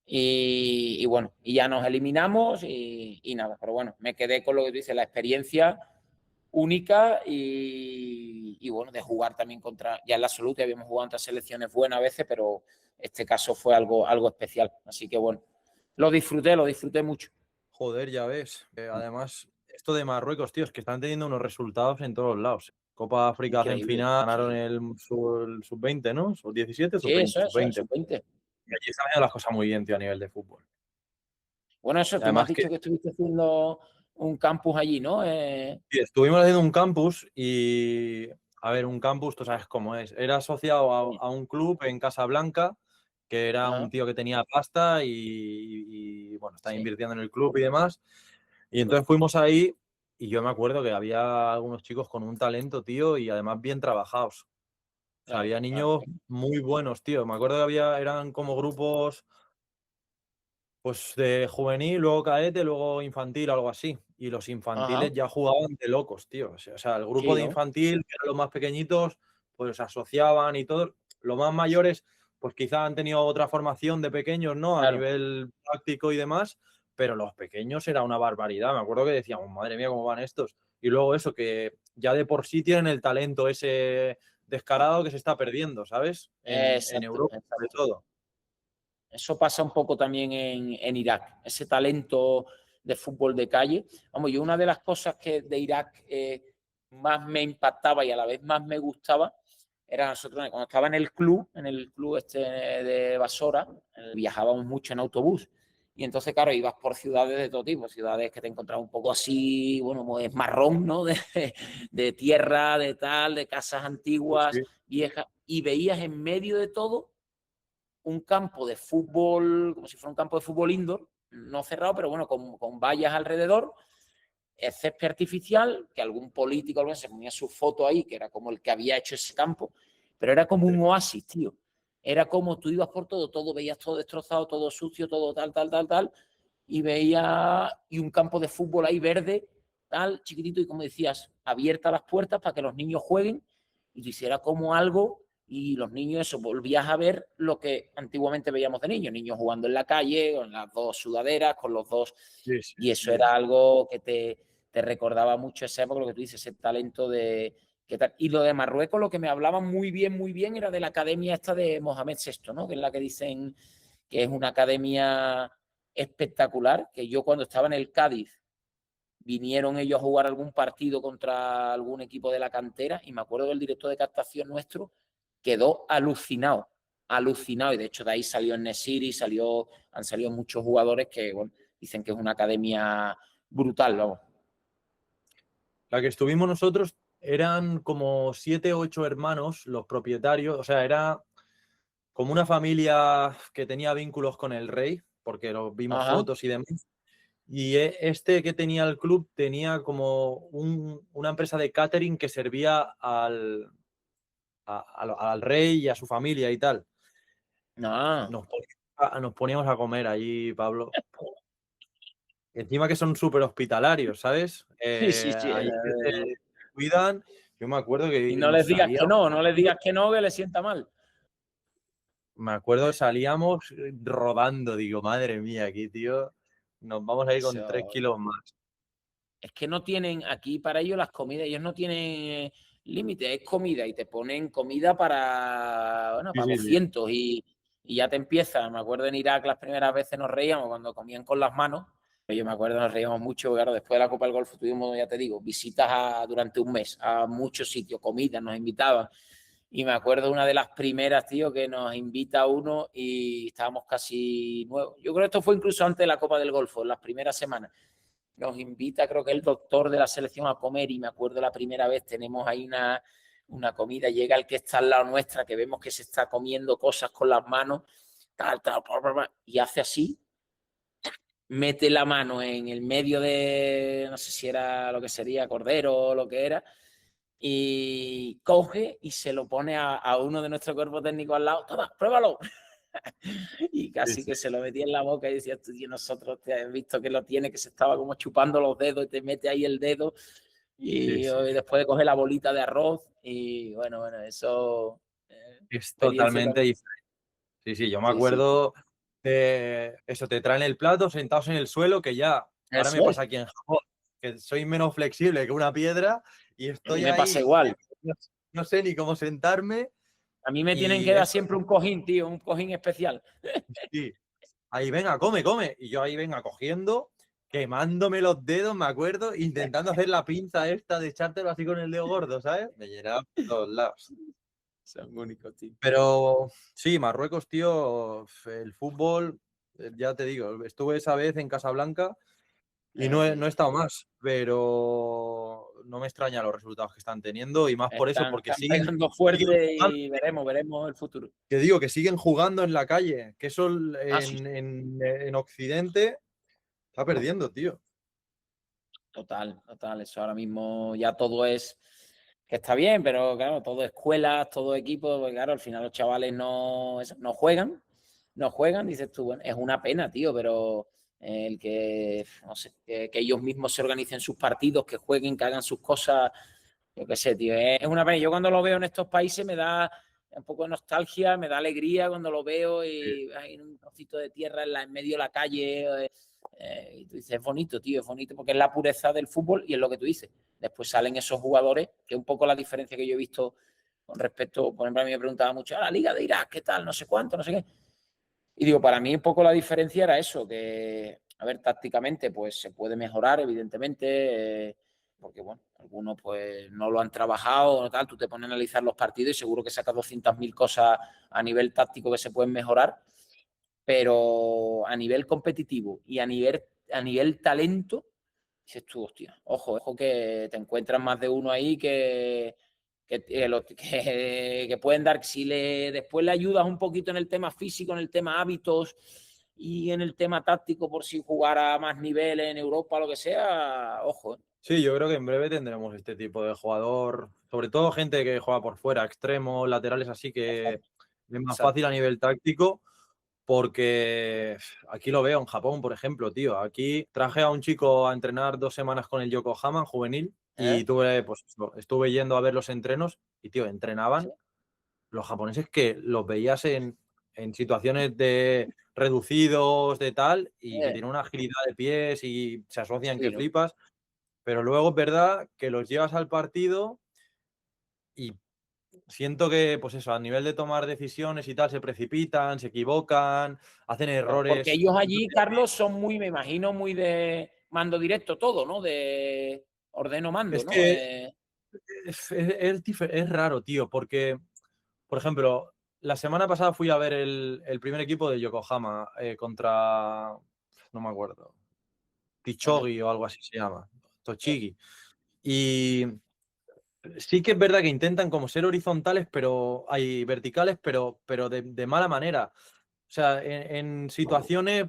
Y bueno, y ya nos eliminamos y nada, pero bueno, me quedé con lo que tú dices, la experiencia única y bueno, de jugar también contra, ya en la absoluta habíamos jugado contra selecciones buenas a veces, pero este caso fue algo especial. Así que bueno, lo disfruté mucho. Joder, ya ves. Además, esto de Marruecos, tío, es que están teniendo unos resultados en todos lados. Copa África hacen Increíble, final, ganaron increíble. el sub-20, ¿no? ¿Sub-17 Sí, sub-20? eso, Sub-20. sub-20. Y allí están haciendo las cosas muy bien, tío, a nivel de fútbol. Bueno, Y eso, tú me has además que dicho que estuviste haciendo un campus allí, ¿no? sí, estuvimos haciendo un campus y, a ver, un campus, tú sabes cómo es. Era asociado Sí. a un club en Casablanca, que era un Ajá, tío que tenía pasta y, bueno, estaba sí, invirtiendo en el club y demás. Y claro, entonces fuimos ahí y yo me acuerdo que había algunos chicos con un talento, tío, y además bien trabajados. O sea, claro, había claro. niños muy buenos, tío. Me acuerdo que eran como grupos, pues de juvenil, luego cadete, luego infantil, algo así. Y los Ajá, infantiles ya jugaban de locos, tío. O sea, el grupo sí, de ¿no? infantil, que eran los más pequeñitos, pues se asociaban y todo. Los más mayores, pues quizá han tenido otra formación de pequeños, ¿no? A Claro, nivel práctico y demás. Pero los pequeños era una barbaridad. Me acuerdo que decíamos, madre mía, cómo van estos. Y luego eso, que ya de por sí tienen el talento ese descarado que se está perdiendo, ¿sabes? En exacto, Europa, sobre exacto. todo. Eso pasa un poco también en Irak, ese talento de fútbol de calle. Vamos, yo una de las cosas que de Irak más me impactaba y a la vez más me gustaba era nosotros cuando estaba en el club este de Basora, viajábamos mucho en autobús. Y entonces, claro, ibas por ciudades de todo tipo, ciudades que te encontrabas un poco así, bueno, pues marrón, ¿no? De tierra, de tal, de casas Sí, antiguas, sí. viejas, y veías en medio de todo un campo de fútbol, como si fuera un campo de fútbol indoor, no cerrado, pero bueno, con vallas alrededor, el césped artificial, que algún político algo se ponía su foto ahí, que era como el que había hecho ese campo, pero era como un oasis, tío. Era como tú ibas por todo veías todo destrozado, todo sucio, todo tal, y veía y un campo de fútbol ahí verde, tal, chiquitito, y como decías, abiertas las puertas para que los niños jueguen, y hiciera como algo y los niños, eso, volvías a ver lo que antiguamente veíamos de niños, niños jugando en la calle, con las dos sudaderas, con los dos, Sí, sí, y eso sí. era algo que te recordaba mucho esa época, lo que tú dices, ese talento de... ¿Qué tal? Y lo de Marruecos, lo que me hablaban muy bien, era de la academia esta de Mohamed VI, ¿no? Que es la que dicen que es una academia espectacular, que yo cuando estaba en el Cádiz vinieron ellos a jugar algún partido contra algún equipo de la cantera y me acuerdo que el director de captación nuestro quedó alucinado, alucinado. Y de hecho de ahí salió Nesiri, han salido muchos jugadores que bueno, dicen que es una academia brutal, vamos. La que estuvimos nosotros eran como 7 o 8 hermanos, los propietarios, o sea, era como una familia que tenía vínculos con el rey, porque los vimos Ajá. fotos y demás. Y este que tenía el club tenía como una empresa de catering que servía al rey y a su familia y tal. No. Nos poníamos a comer allí, Pablo. Encima que son súper hospitalarios, ¿sabes? Sí, sí, sí. Allí que te cuidan. Yo me acuerdo Y que no les nos digas que salíamos. no, no les digas que no, que les sienta mal. Me acuerdo, salíamos rodando. Digo, madre mía, aquí, tío, nos vamos a ir con 3 Eso, kilos más. es que no tienen, aquí para ellos las comidas, ellos no tienen límite, es comida y te ponen comida para, bueno, Sí, para sí, sí. 200 y ya te empieza. Me acuerdo en Irak las primeras veces nos reíamos cuando comían con las manos. Yo me acuerdo, nos reíamos mucho, claro, después de la Copa del Golfo tuvimos, ya te digo, visitas durante un mes a muchos sitios, comidas, nos invitaban. Y me acuerdo una de las primeras, tío, que nos invita uno y estábamos casi nuevos. Yo creo que esto fue incluso antes de la Copa del Golfo, en las primeras semanas. Nos invita, creo que el doctor de la selección a comer y me acuerdo la primera vez, tenemos ahí una comida, llega el que está al lado nuestra, que vemos que se está comiendo cosas con las manos, tal, tal, y hace así, mete la mano en el medio de, no sé si era lo que sería cordero o lo que era, y coge y se lo pone a uno de nuestro cuerpo técnico al lado, toma, pruébalo. Y Sí, casi sí, que se lo metía en la boca y decía, tío, nosotros te has visto que lo tiene, que se estaba como chupando los dedos y te mete ahí el dedo sí, y, sí. después de coger la bolita de arroz y bueno, eso, Es experiencia totalmente también. diferente. Sí, sí, yo me Sí, sí, sí. acuerdo de eso, te traen el plato sentados en el suelo, que ya, ahora me Eso es. pasa aquí en Japón, que soy menos flexible que una piedra y A mí estoy me pasa ahí, igual. no, no sé ni cómo sentarme A mí me tienen y que dar eso, siempre un cojín, tío, un cojín especial. sí, ahí venga, come, come, y yo ahí venga cogiendo, quemándome los dedos, me acuerdo, intentando hacer la pinza esta de echártelo así con el dedo gordo, ¿sabes? Me llenaba por todos lados. Son únicos, tío. Pero sí, Marruecos, tío, el fútbol, ya te digo, estuve esa vez en Casablanca y no he estado más, pero no me extraña los resultados que están teniendo y más por eso, porque Están siguen, pegando siguen fuerte jugando, y veremos el futuro. que digo, que siguen jugando en la calle, que eso Ah, sí, en Occidente está perdiendo, tío. total, total. Eso ahora mismo ya todo es que está bien, pero claro, todo escuelas, todo equipo, porque claro, al final los chavales no juegan, no juegan, dices tú, bueno, es una pena, tío, pero el que, no sé, que ellos mismos se organicen sus partidos, que jueguen, que hagan sus cosas, yo qué sé, tío, es una pena. Yo cuando lo veo en estos países me da un poco de nostalgia, me da alegría cuando lo veo y hay un trocito de tierra en medio de la calle. Y tú dices, es bonito, tío, es bonito porque es la pureza del fútbol y es lo que tú dices. Después salen esos jugadores, que es un poco la diferencia que yo he visto con respecto, por ejemplo, a mí me preguntaba mucho, la Liga de Irak, ¿qué tal? No sé cuánto, no sé qué. Y digo, para mí un poco la diferencia era eso, que, a ver, tácticamente pues se puede mejorar, evidentemente, porque bueno, algunos pues no lo han trabajado o tal, tú te pones a analizar los partidos y seguro que sacas 200.000 cosas a nivel táctico que se pueden mejorar, pero a nivel competitivo y a nivel talento, dices tú, hostia, ojo que te encuentras más de uno ahí que pueden dar, si después le ayudas un poquito en el tema físico, en el tema hábitos y en el tema táctico por si jugara a más nivel en Europa o lo que sea, ojo. Sí, yo creo que en breve tendremos este tipo de jugador, sobre todo gente que juega por fuera, extremos, laterales, así que Exacto, es más fácil exacto. a nivel táctico. Porque aquí lo veo en Japón, por ejemplo, tío. Aquí traje a un chico a entrenar 2 semanas con el Yokohama en juvenil y ¿Eh? estuve yendo a ver los entrenos y, tío, Sí, entrenaban los japoneses que los veías en situaciones de reducidos, de tal, y que tienen una agilidad de pies y se asocian sí, que ¿no? flipas. Pero luego es verdad que los llevas al partido y siento que, pues eso, a nivel de tomar decisiones y tal, se precipitan, se equivocan, hacen Claro, porque errores. ellos allí, Carlos, son muy, me imagino, muy de mando directo todo, ¿no? De ordeno mando, Es ¿no? que es raro, tío, porque, por ejemplo, la semana pasada fui a ver el primer equipo de Yokohama contra, no me acuerdo, Ajá, Tichogi o algo así se llama, Tochigi. Y sí que es verdad que intentan como ser horizontales, pero hay verticales, pero de mala manera. O sea, en situaciones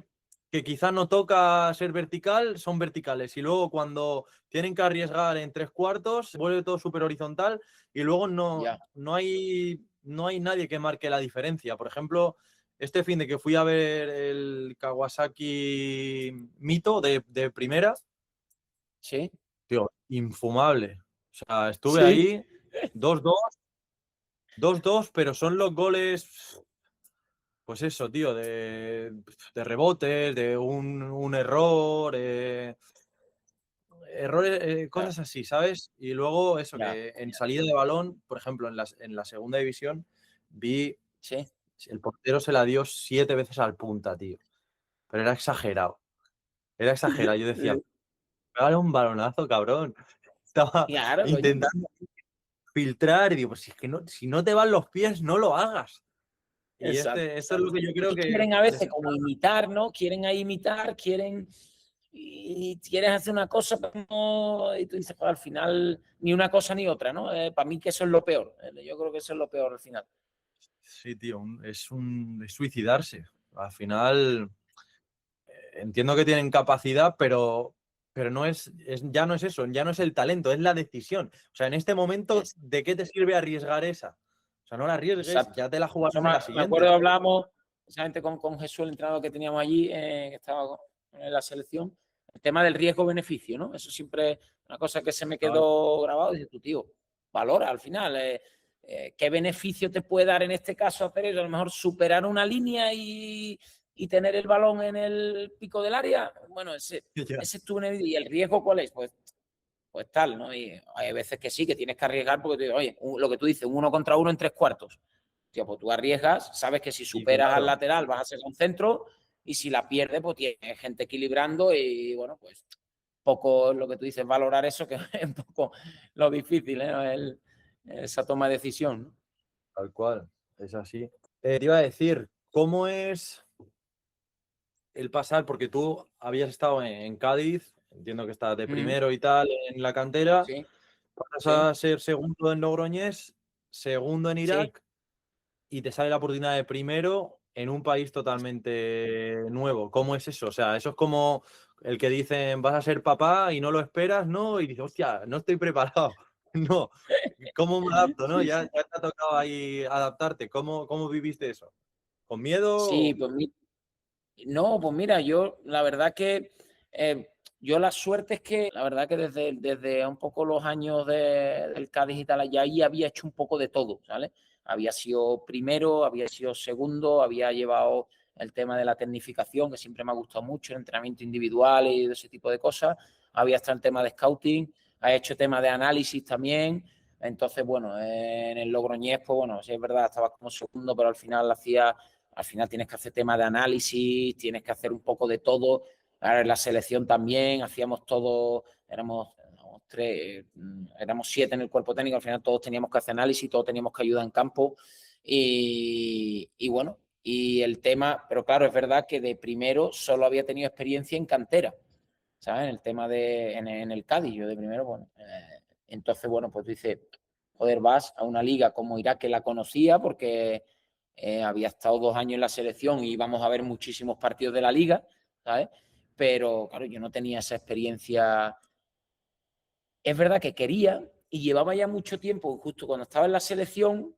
que quizás no toca ser vertical, son verticales. Y luego cuando tienen que arriesgar en tres cuartos, se vuelve todo súper horizontal y luego ya, no hay nadie que marque la diferencia. Por ejemplo, este fin de que fui a ver el Kawasaki Mito de primera, sí, tío, infumable. O sea, estuve sí, ahí 2-2, 2-2, pero son los goles, pues eso, tío, de rebotes, de un error, errores, ya, cosas así, ¿sabes? Y luego eso, ya, que en salida de balón, por ejemplo, en la segunda división, vi, sí. el portero se la dio 7 veces al punta, tío. Pero era exagerado, era exagerado. Yo decía, pégale un balonazo, cabrón. Estaba Claro, coño. intentando filtrar y digo, pues si es que no, si no te van los pies, no lo hagas. Y Exacto, esto es lo exacto. que yo Es creo que que quieren a veces como imitar, ¿no? Quieren ahí imitar, y quieres hacer una cosa, pero no, y tú dices, pues al final ni una cosa ni otra, ¿no? Para mí que eso es lo peor. Yo creo que eso es lo peor al final. sí, tío, es suicidarse. Al final, entiendo que tienen capacidad, pero no ya no es eso, ya no es el talento, es la decisión. O sea, en este momento, Es, ¿de qué te sirve arriesgar? O sea, no la arriesgues, exacto. ya te la Eso jugarás en me, la me acuerdo siguiente. que hablábamos precisamente con Jesús, el entrenador que teníamos allí, que estaba en la selección, el tema del riesgo-beneficio, ¿no? Eso siempre es una cosa que se me Claro, quedó grabado. Dice, tu tío, valora al final. ¿Qué beneficio te puede dar en este caso hacer eso? A lo mejor superar una línea y tener el balón en el pico del área. Bueno, ya, ese es tu beneficio. ¿Y el riesgo cuál es? Pues tal, ¿no? Y hay veces que sí, que tienes que arriesgar porque te digo, oye, lo que tú dices, un 1 contra 1 en tres cuartos. Tío, pues tú arriesgas, sabes que si y superas al claro, lateral vas a ser un centro y si la pierdes, pues tienes gente equilibrando y bueno, pues poco lo que tú dices, valorar eso, que es un poco lo difícil, ¿eh? Esa toma de decisión, ¿no? tal cual, es así. Te iba a decir, ¿cómo es el pasar? Porque tú habías estado en Cádiz, entiendo que estás de Mm, primero y tal en la cantera, sí, pasas sí, a ser segundo en Logroñés, segundo en sí. Irak y te sale la oportunidad de primero en un país totalmente nuevo. ¿Cómo es eso? O sea, eso es como el que dicen vas a ser papá y no lo esperas, ¿no? Y dices, hostia, no estoy preparado. No, ¿cómo me adapto, no? Ya te ha tocado ahí adaptarte. ¿Cómo viviste eso? ¿Con Sí, miedo? pues no, pues mira, yo la verdad que yo la suerte es que la verdad que desde un poco los años del Cádiz y tal, ya ahí había hecho un poco de todo, ¿sabes? Había sido primero, había sido segundo, había llevado el tema de la tecnificación, que siempre me ha gustado mucho, el entrenamiento individual y ese tipo de cosas. Había hasta el tema de scouting, ha hecho tema de análisis también. Entonces, bueno, en el Logroñés, pues bueno, sí es verdad, estaba como segundo, pero al final tienes que hacer temas de análisis, tienes que hacer un poco de todo. Ahora en la selección también hacíamos todo, éramos 7 en el cuerpo técnico, al final todos teníamos que hacer análisis, todos teníamos que ayudar en campo. Y bueno, y el tema, pero claro, es verdad que de primero solo había tenido experiencia en cantera, ¿sabes? En el tema en el Cádiz, yo de primero, bueno. Entonces, bueno, pues dices, joder, vas a una liga como Irak que la conocía porque había estado 2 años en la selección y íbamos a ver muchísimos partidos de la liga, ¿sabes? Pero claro, yo no tenía esa experiencia. Es verdad que quería y llevaba ya mucho tiempo, justo cuando estaba en la selección,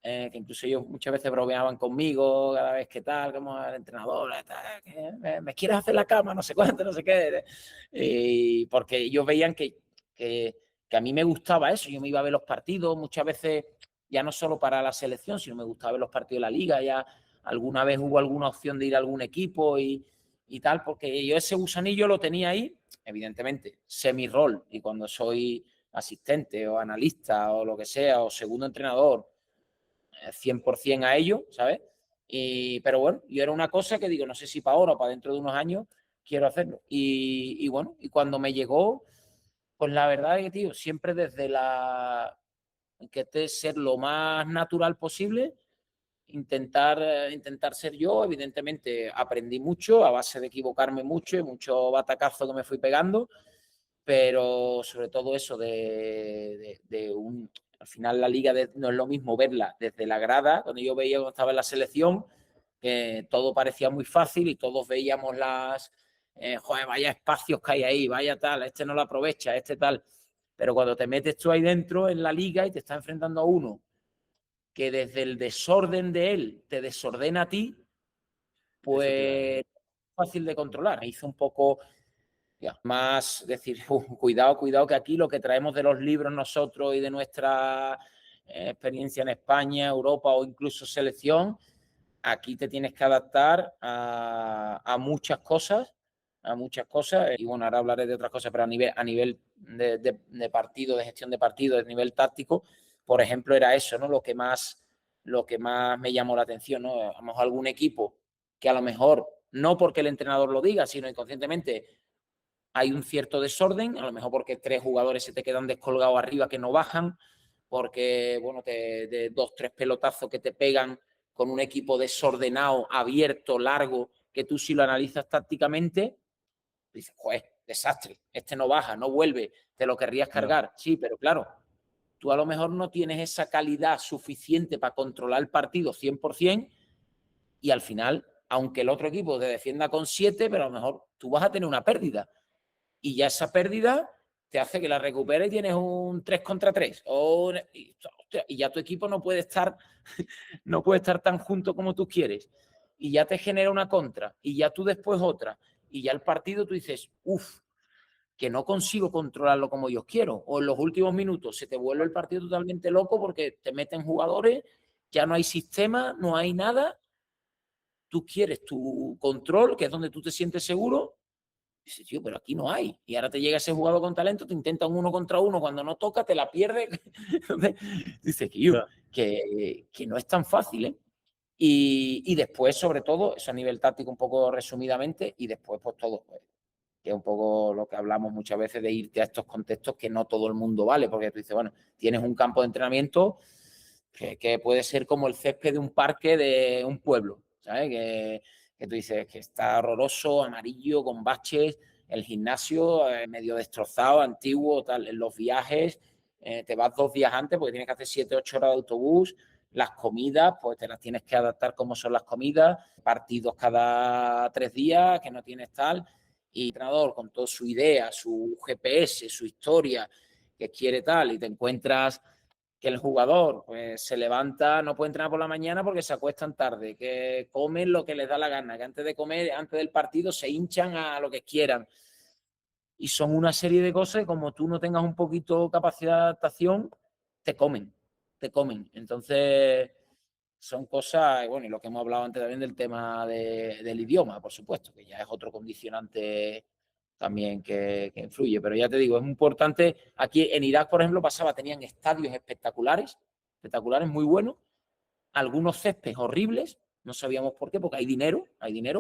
que incluso ellos muchas veces bromeaban conmigo, cada vez que tal, como el entrenador, tal, que me quieres hacer la cama, no sé cuánto, no sé qué. Y porque ellos veían que a mí me gustaba eso, yo me iba a ver los partidos, muchas veces ya no solo para la selección, sino me gustaba ver los partidos de la liga, ya alguna vez hubo alguna opción de ir a algún equipo y tal, porque yo ese gusanillo lo tenía ahí, evidentemente, sé mi rol y cuando soy asistente o analista o lo que sea, o segundo entrenador, 100% a ello, ¿sabes? Pero bueno, yo era una cosa que digo, no sé si para ahora o para dentro de unos años, quiero hacerlo. Y bueno, y cuando me llegó, pues la verdad es que, tío, siempre desde la que te ser lo más natural posible, intentar ser yo. Evidentemente aprendí mucho a base de equivocarme mucho y mucho batacazo que me fui pegando, pero sobre todo eso al final la liga no es lo mismo verla desde la grada, cuando yo veía cuando estaba en la selección, que todo parecía muy fácil y todos veíamos joder, vaya espacios que hay ahí, vaya tal, este no lo aprovecha, este tal. Pero cuando te metes tú ahí dentro en la liga y te estás enfrentando a uno que desde el desorden de él te desordena a ti, Eso te iba a decir. pues es fácil de controlar. Me hizo un poco ya, más decir, cuidado, cuidado, que aquí lo que traemos de los libros nosotros y de nuestra experiencia en España, Europa o incluso selección, aquí te tienes que adaptar a muchas cosas, a muchas cosas. Y bueno, ahora hablaré de otras cosas, pero a nivel de partido, de gestión de partido, de nivel táctico, por ejemplo, era eso, ¿no? Lo que más me llamó la atención, ¿no? A lo mejor algún equipo que a lo mejor, no porque el entrenador lo diga, sino inconscientemente hay un cierto desorden, a lo mejor porque 3 jugadores se te quedan descolgados arriba que no bajan, porque, bueno, de 2, 3 pelotazos que te pegan con un equipo desordenado, abierto, largo, que tú si lo analizas tácticamente, dices, joder, desastre, este no baja, no vuelve, te lo querrías Ya, cargar. Sí, pero claro, tú a lo mejor no tienes esa calidad suficiente para controlar el partido 100% y al final, aunque el otro equipo te defienda con 7, pero a lo mejor tú vas a tener una pérdida y ya esa pérdida te hace que la recuperes y tienes un 3 contra 3 y ya tu equipo no puede estar tan junto como tú quieres y ya te genera una contra y ya tú después otra y ya el partido tú dices, uff, que no consigo controlarlo como yo quiero, o en los últimos minutos se te vuelve el partido totalmente loco porque te meten jugadores, ya no hay sistema, no hay nada, tú quieres tu control, que es donde tú te sientes seguro. Dice, tío, pero aquí no hay. Y ahora te llega ese jugador con talento, te intenta un 1 contra 1, cuando no toca, te la pierde. Dice, tío, ya. que no es tan fácil, ¿eh? Y después, sobre todo, eso a nivel táctico, un poco resumidamente, y después, pues todo, pues, que es un poco lo que hablamos muchas veces de irte a estos contextos que no todo el mundo vale, porque tú dices, bueno, tienes un campo de entrenamiento que puede ser como el césped de un parque de un pueblo, ¿sabes? Que tú dices que está horroroso, amarillo, con baches, el gimnasio medio destrozado, antiguo, tal, en los viajes, te vas 2 días antes porque tienes que hacer 7, 8 horas de autobús, las comidas, pues te las tienes que adaptar como son las comidas, partidos cada 3 días, que no tienes tal, y el entrenador con toda su idea, su GPS, su historia, que quiere tal, y te encuentras que el jugador pues se levanta, no puede entrenar por la mañana porque se acuestan tarde, que comen lo que les da la gana, que antes de comer, antes del partido, se hinchan a lo que quieran. Y son una serie de cosas que como tú no tengas un poquito capacidad de adaptación, te comen, te comen. Entonces, son cosas, bueno, y lo que hemos hablado antes también del tema del idioma, por supuesto, que ya es otro condicionante también que influye. Pero ya te digo, es muy importante. Aquí en Irak, por ejemplo, pasaba, tenían estadios espectaculares, espectaculares, muy buenos, algunos céspedes horribles, no sabíamos por qué, porque hay dinero,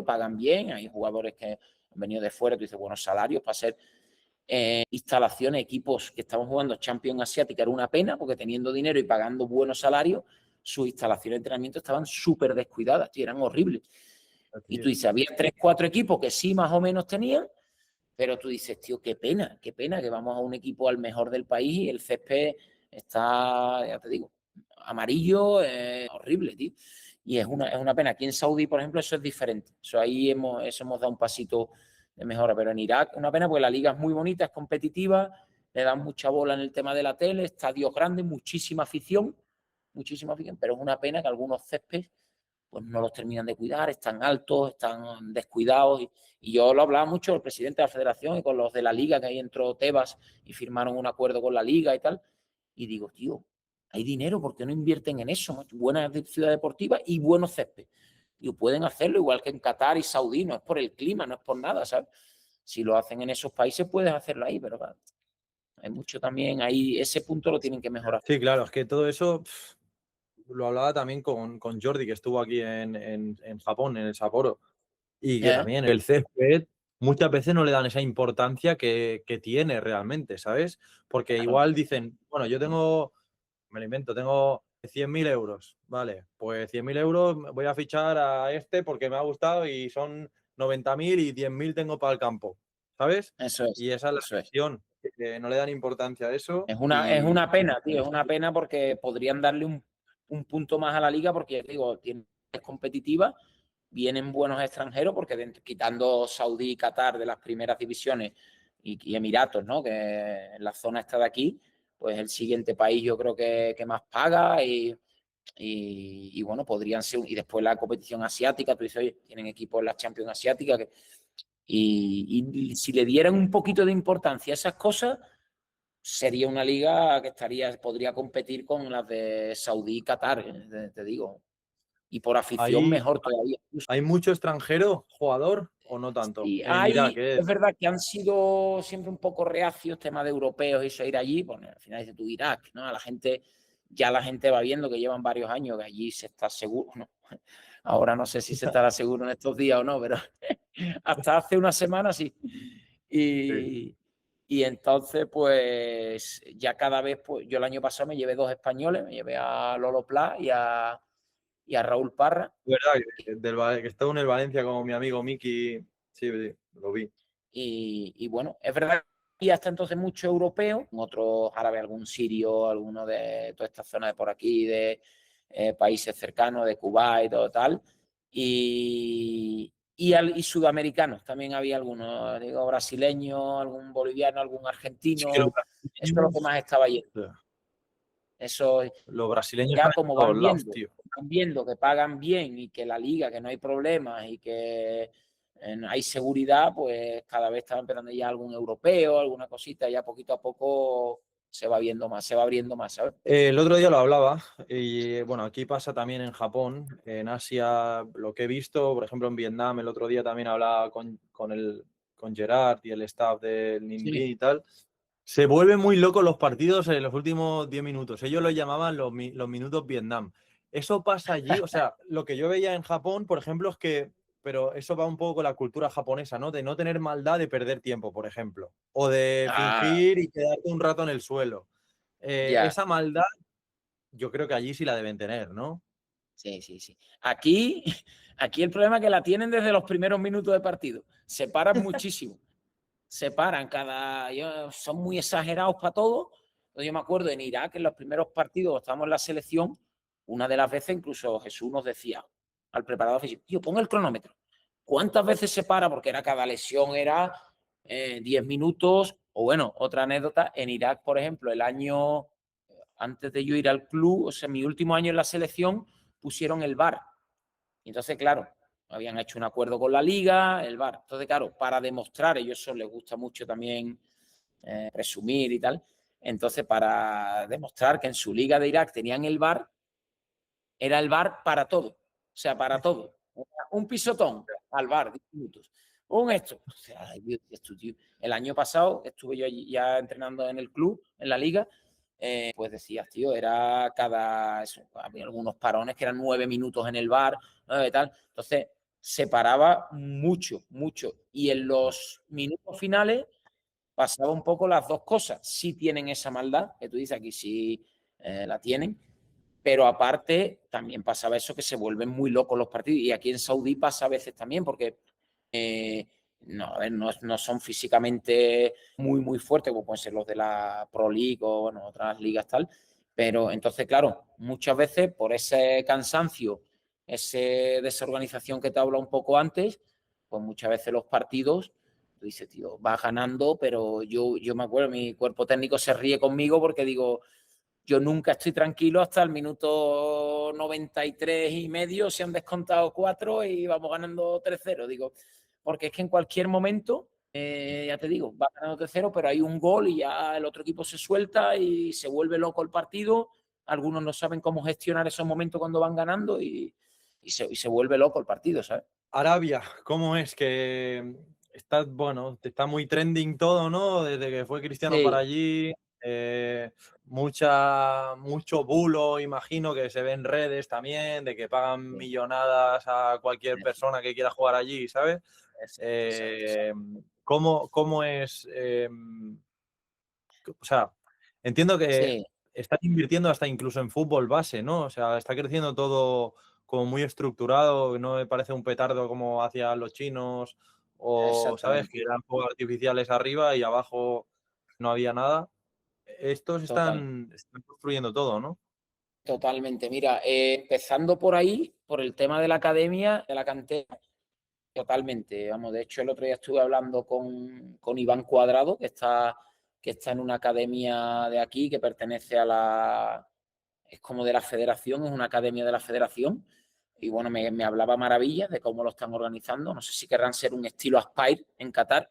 pagan bien, hay jugadores que han venido de fuera, tú dices, buenos salarios para ser instalaciones, equipos que estaban jugando Champions Asiática, era una pena, porque teniendo dinero y pagando buenos salarios, sus instalaciones de entrenamiento estaban súper descuidadas, tío, eran horribles. Y tú dices, había 3, 4 equipos que sí más o menos tenían, pero tú dices, tío, qué pena que vamos a un equipo al mejor del país y el césped está, ya te digo, amarillo, horrible, tío. Y es una pena. Aquí en Saudí, por ejemplo, eso es diferente. Eso hemos dado un pasito de mejora. Pero en Irak, una pena porque la liga es muy bonita, es competitiva, le dan mucha bola en el tema de la tele, estadios grandes, muchísima afición, pero es una pena que algunos céspedes pues no los terminan de cuidar, están altos, están descuidados. Y yo lo hablaba mucho con el presidente de la federación y con los de la liga, que ahí entró Tebas y firmaron un acuerdo con la liga y tal. Y digo, tío, hay dinero, ¿por qué no invierten en eso? Buena ciudad deportiva y buenos césped. Digo, pueden hacerlo igual que en Qatar y Saudí, no es por el clima, no es por nada, ¿sabes? Si lo hacen en esos países, puedes hacerlo ahí, pero claro, hay mucho también, ahí ese punto lo tienen que mejorar. Sí, claro, es que todo eso lo hablaba también con Jordi, que estuvo aquí en Japón, en el Sapporo, y que ¿Eh? también el césped muchas veces no le dan esa importancia que tiene realmente, ¿sabes? Porque Claro. igual dicen, bueno, yo tengo, me lo invento, tengo 100.000 euros, vale, pues 100.000 euros voy a fichar a este porque me ha gustado y son 90.000 y 10.000 tengo para el campo, ¿sabes? Eso es, Y esa es la eso es. cuestión, que no le dan importancia a eso Es y una pena, tío, es una pena porque podrían darle un punto más a la liga porque, ya te digo, es competitiva, vienen buenos extranjeros porque quitando Saudí y Qatar de las primeras divisiones y Emiratos, ¿no? Que en la zona está de aquí, pues el siguiente país yo creo que más paga y bueno, podrían ser, y después la competición asiática, tú dices, oye, tienen equipos en la Champions Asiática y si le dieran un poquito de importancia a esas cosas, sería una liga que podría competir con las de Saudí y Qatar, te digo. Y por afición ahí mejor todavía. hay mucho extranjero jugador o no tanto. Sí, En Irak, es verdad que han sido siempre un poco reacios tema de europeos y eso ir allí, bueno, al final dices tú Irak, ¿no? Ya la gente va viendo que llevan varios años que allí se está seguro, ¿no? Ahora no sé si se estará seguro en estos días o no, pero hasta hace una semana sí. Sí. Y entonces, pues ya cada vez, pues yo el año pasado me llevé 2 españoles, me llevé a Lolo Pla y a Raúl Parra. ¿Verdad? Que estuvo en el Valencia como mi amigo Miki. Sí, sí, lo vi. Y bueno, es verdad que hasta entonces mucho europeo, otros árabes, algún sirio, alguno de toda esta zona de por aquí, de países cercanos, de Cuba y todo tal. Y sudamericanos, también había algunos, digo, brasileños, algún boliviano, algún Sí que argentino. Eso es lo que más estaba yendo. Eso los brasileños ya están en como todos lados, tío. van viendo que pagan bien y que la liga, que no hay problemas y que hay seguridad, pues cada vez estaba empezando ya algún europeo, alguna cosita, ya poquito a poco se va viendo más, se va abriendo más, ¿sabes? El otro día lo hablaba y bueno, aquí pasa también en Japón, en Asia, lo que he visto, por ejemplo en Vietnam, el otro día también hablaba con Gerard y el staff del Ningbo Sí. y tal. Se vuelven muy locos los partidos en los últimos 10 minutos. Ellos lo llamaban los minutos Vietnam. Eso pasa allí, o sea, lo que yo veía en Japón, por ejemplo, es que, pero eso va un poco con la cultura japonesa, ¿no? De no tener maldad de perder tiempo, por ejemplo, o de Ah, fingir y quedarte un rato en el suelo. ya. Esa maldad yo creo que allí sí la deben tener, ¿no? Sí, sí, sí. Aquí, aquí el problema es que la tienen desde los primeros minutos de partido. Se paran muchísimo. Se paran son muy exagerados para todo. Entonces yo me acuerdo en Irak, en los primeros partidos, estábamos en la selección, una de las veces incluso Jesús nos decía al preparador físico, tío, pon el cronómetro. ¿Cuántas veces se para? Porque era cada lesión era 10 minutos. O bueno, otra anécdota, en Irak, por ejemplo, el año antes de yo ir al club, o sea, mi último año en la selección, pusieron el VAR. Y entonces, claro, habían hecho un acuerdo con la liga, el VAR. Entonces, claro, para demostrar, ellos eso les gusta mucho también presumir y tal. Entonces, para demostrar que en su liga de Irak tenían el VAR, era el VAR para todo. O sea, para todo. Un pisotón al VAR, 10 minutos. Un esto. O sea, esto, tío. El año pasado estuve yo ya entrenando en el club, en la liga, pues decías, tío, era había algunos parones que eran 9 minutos en el bar, 9 tal. Entonces, se paraba mucho, mucho. Y en los minutos finales pasaba un poco las dos cosas. Sí tienen esa maldad, que tú dices aquí sí la tienen, pero aparte también pasaba eso que se vuelven muy locos los partidos. Y aquí en Saudí pasa a veces también, porque no, a ver, no son físicamente muy, muy fuertes, como pueden ser los de la Pro League o bueno, otras ligas tal. Pero entonces, claro, muchas veces por ese cansancio, esa desorganización que te habla un poco antes, pues muchas veces los partidos, tú dices, tío, vas ganando, pero yo me acuerdo, mi cuerpo técnico se ríe conmigo porque digo, yo nunca estoy tranquilo hasta el minuto 93 y medio, se han descontado 4 y vamos ganando 3-0. Digo, porque es que en cualquier momento, ya te digo, va ganando 3-0, pero hay un gol y ya el otro equipo se suelta y se vuelve loco el partido. Algunos no saben cómo gestionar esos momentos cuando van ganando y se vuelve loco el partido, ¿sabes? Arabia, ¿cómo es? Que está, bueno, está muy trending todo, ¿no? Desde que fue Cristiano para Sí, allí. mucho bulo, imagino, que se ve en redes también, de que pagan Sí, millonadas a cualquier eso, persona que quiera jugar allí, ¿sabes? exacto. Eh, ¿cómo es? O sea, entiendo que Sí, están invirtiendo hasta incluso en fútbol base, ¿no? O sea, está creciendo todo como muy estructurado, no me parece un petardo como hacían los chinos, o, ¿sabes? exactamente. Que eran fuegos artificiales arriba y abajo no había nada. Estos Total. están construyendo todo, ¿no? Totalmente. Mira, empezando por ahí, por el tema de la academia, de la cantera, totalmente. Vamos, de hecho, el otro día estuve hablando con Iván Cuadrado, que está en una academia de aquí, que pertenece a la, es como de la federación, es una academia de la federación. Y bueno, me hablaba maravillas de cómo lo están organizando. No sé si querrán ser un estilo Aspire en Qatar,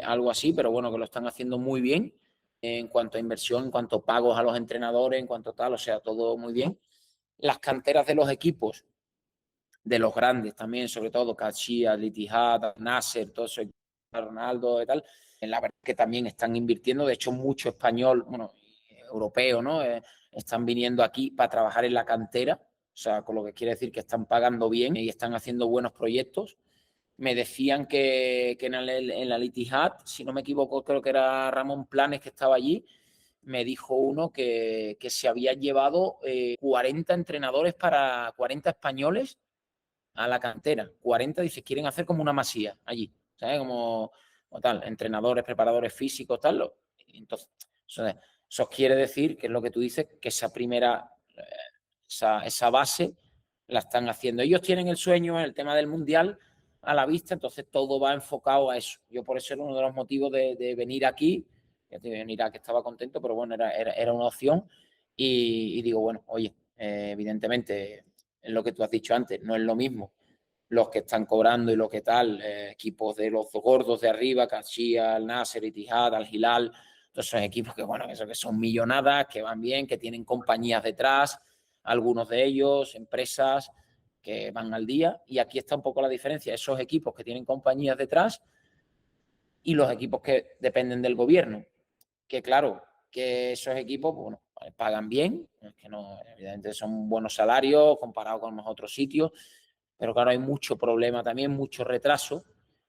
algo así, pero bueno, que lo están haciendo muy bien en cuanto a inversión, en cuanto a pagos a los entrenadores, en cuanto a tal, o sea, todo muy bien. Las canteras de los equipos, de los grandes también, sobre todo Caxias, Al-Ittihad, Nasser, todo eso, Ronaldo y tal, en la verdad que también están invirtiendo, de hecho mucho español, bueno, europeo, ¿no? Están viniendo aquí para trabajar en la cantera, o sea, con lo que quiere decir que están pagando bien y están haciendo buenos proyectos. Me decían que en la Al-Ittihad, si no me equivoco, creo que era Ramón Planes que estaba allí, me dijo uno que se habían llevado 40 entrenadores para 40 españoles a la cantera. 40, dice, quieren hacer como una masía allí, ¿sabes? Como tal, entrenadores, preparadores físicos, tal. Entonces, eso quiere decir, que es lo que tú dices, que esa primera, esa base la están haciendo. Ellos tienen el sueño en el tema del mundial a la vista, entonces todo va enfocado a eso. Yo por eso era uno de los motivos de venir aquí, venir a que estaba contento, pero bueno, era una opción y digo, bueno, oye, evidentemente, es lo que tú has dicho antes, no es lo mismo los que están cobrando y lo que tal, equipos de los gordos de arriba, Caxias, Al Nasser, Ittihad, Al Hilal, todos esos equipos que, bueno, eso que son millonadas, que van bien, que tienen compañías detrás, algunos de ellos, empresas que van al día, y aquí está un poco la diferencia, esos equipos que tienen compañías detrás y los equipos que dependen del gobierno, que claro, que esos equipos, bueno, pagan bien, es que no, evidentemente son buenos salarios comparados con los otros sitios, pero claro, hay mucho problema también, mucho retraso.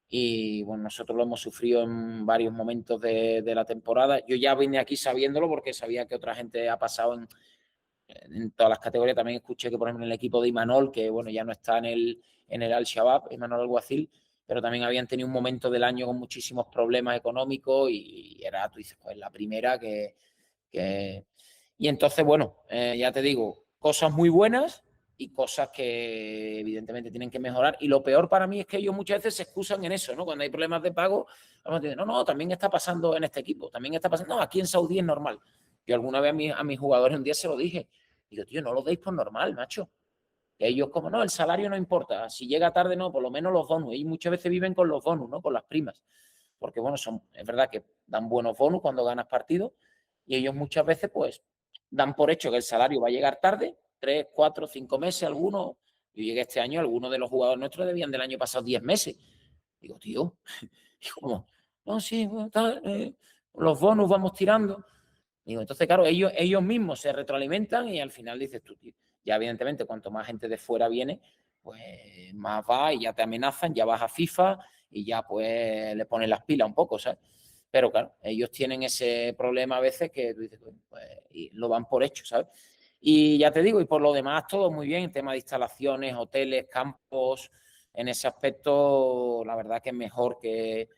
Y bueno, nosotros lo hemos sufrido en varios momentos de la temporada. Yo ya vine aquí sabiéndolo porque sabía que otra gente ha pasado en todas las categorías. También escuché que, por ejemplo, en el equipo de Imanol, que bueno, ya no está en el Al-Shabaab, Imanol Alguacil, pero también habían tenido un momento del año con muchísimos problemas económicos y era, tú dices, pues la primera que... Y entonces, bueno, ya te digo, cosas muy buenas y cosas que evidentemente tienen que mejorar. Y lo peor para mí es que ellos muchas veces se excusan en eso, ¿no? Cuando hay problemas de pago, no, no, también está pasando en este equipo, también está pasando, no, aquí en Saudí es normal. Yo alguna vez a mis jugadores un día se lo dije, digo, tío, no lo deis por normal, macho. Que ellos como, no, el salario no importa, si llega tarde no, por lo menos los bonus. Ellos muchas veces viven con los bonus, ¿no? Con las primas. Porque bueno, es verdad que dan buenos bonus cuando ganas partidos y ellos muchas veces pues dan por hecho que el salario va a llegar tarde, 3, 4, 5 meses algunos. Yo llegué este año, algunos de los jugadores nuestros debían del año pasado 10 meses. Digo, tío, y como, no, sí, bueno, tal, los bonus vamos tirando. Digo, entonces, claro, ellos mismos se retroalimentan y al final dices tú, tío, ya evidentemente cuanto más gente de fuera viene, pues más va y ya te amenazan, ya vas a FIFA y ya pues le ponen las pilas un poco, ¿sabes? Pero claro, ellos tienen ese problema a veces que tú dices, pues, y lo dan por hecho, ¿sabes? Y ya te digo, y por lo demás todo muy bien, tema de instalaciones, hoteles, campos, en ese aspecto la verdad que es mejor que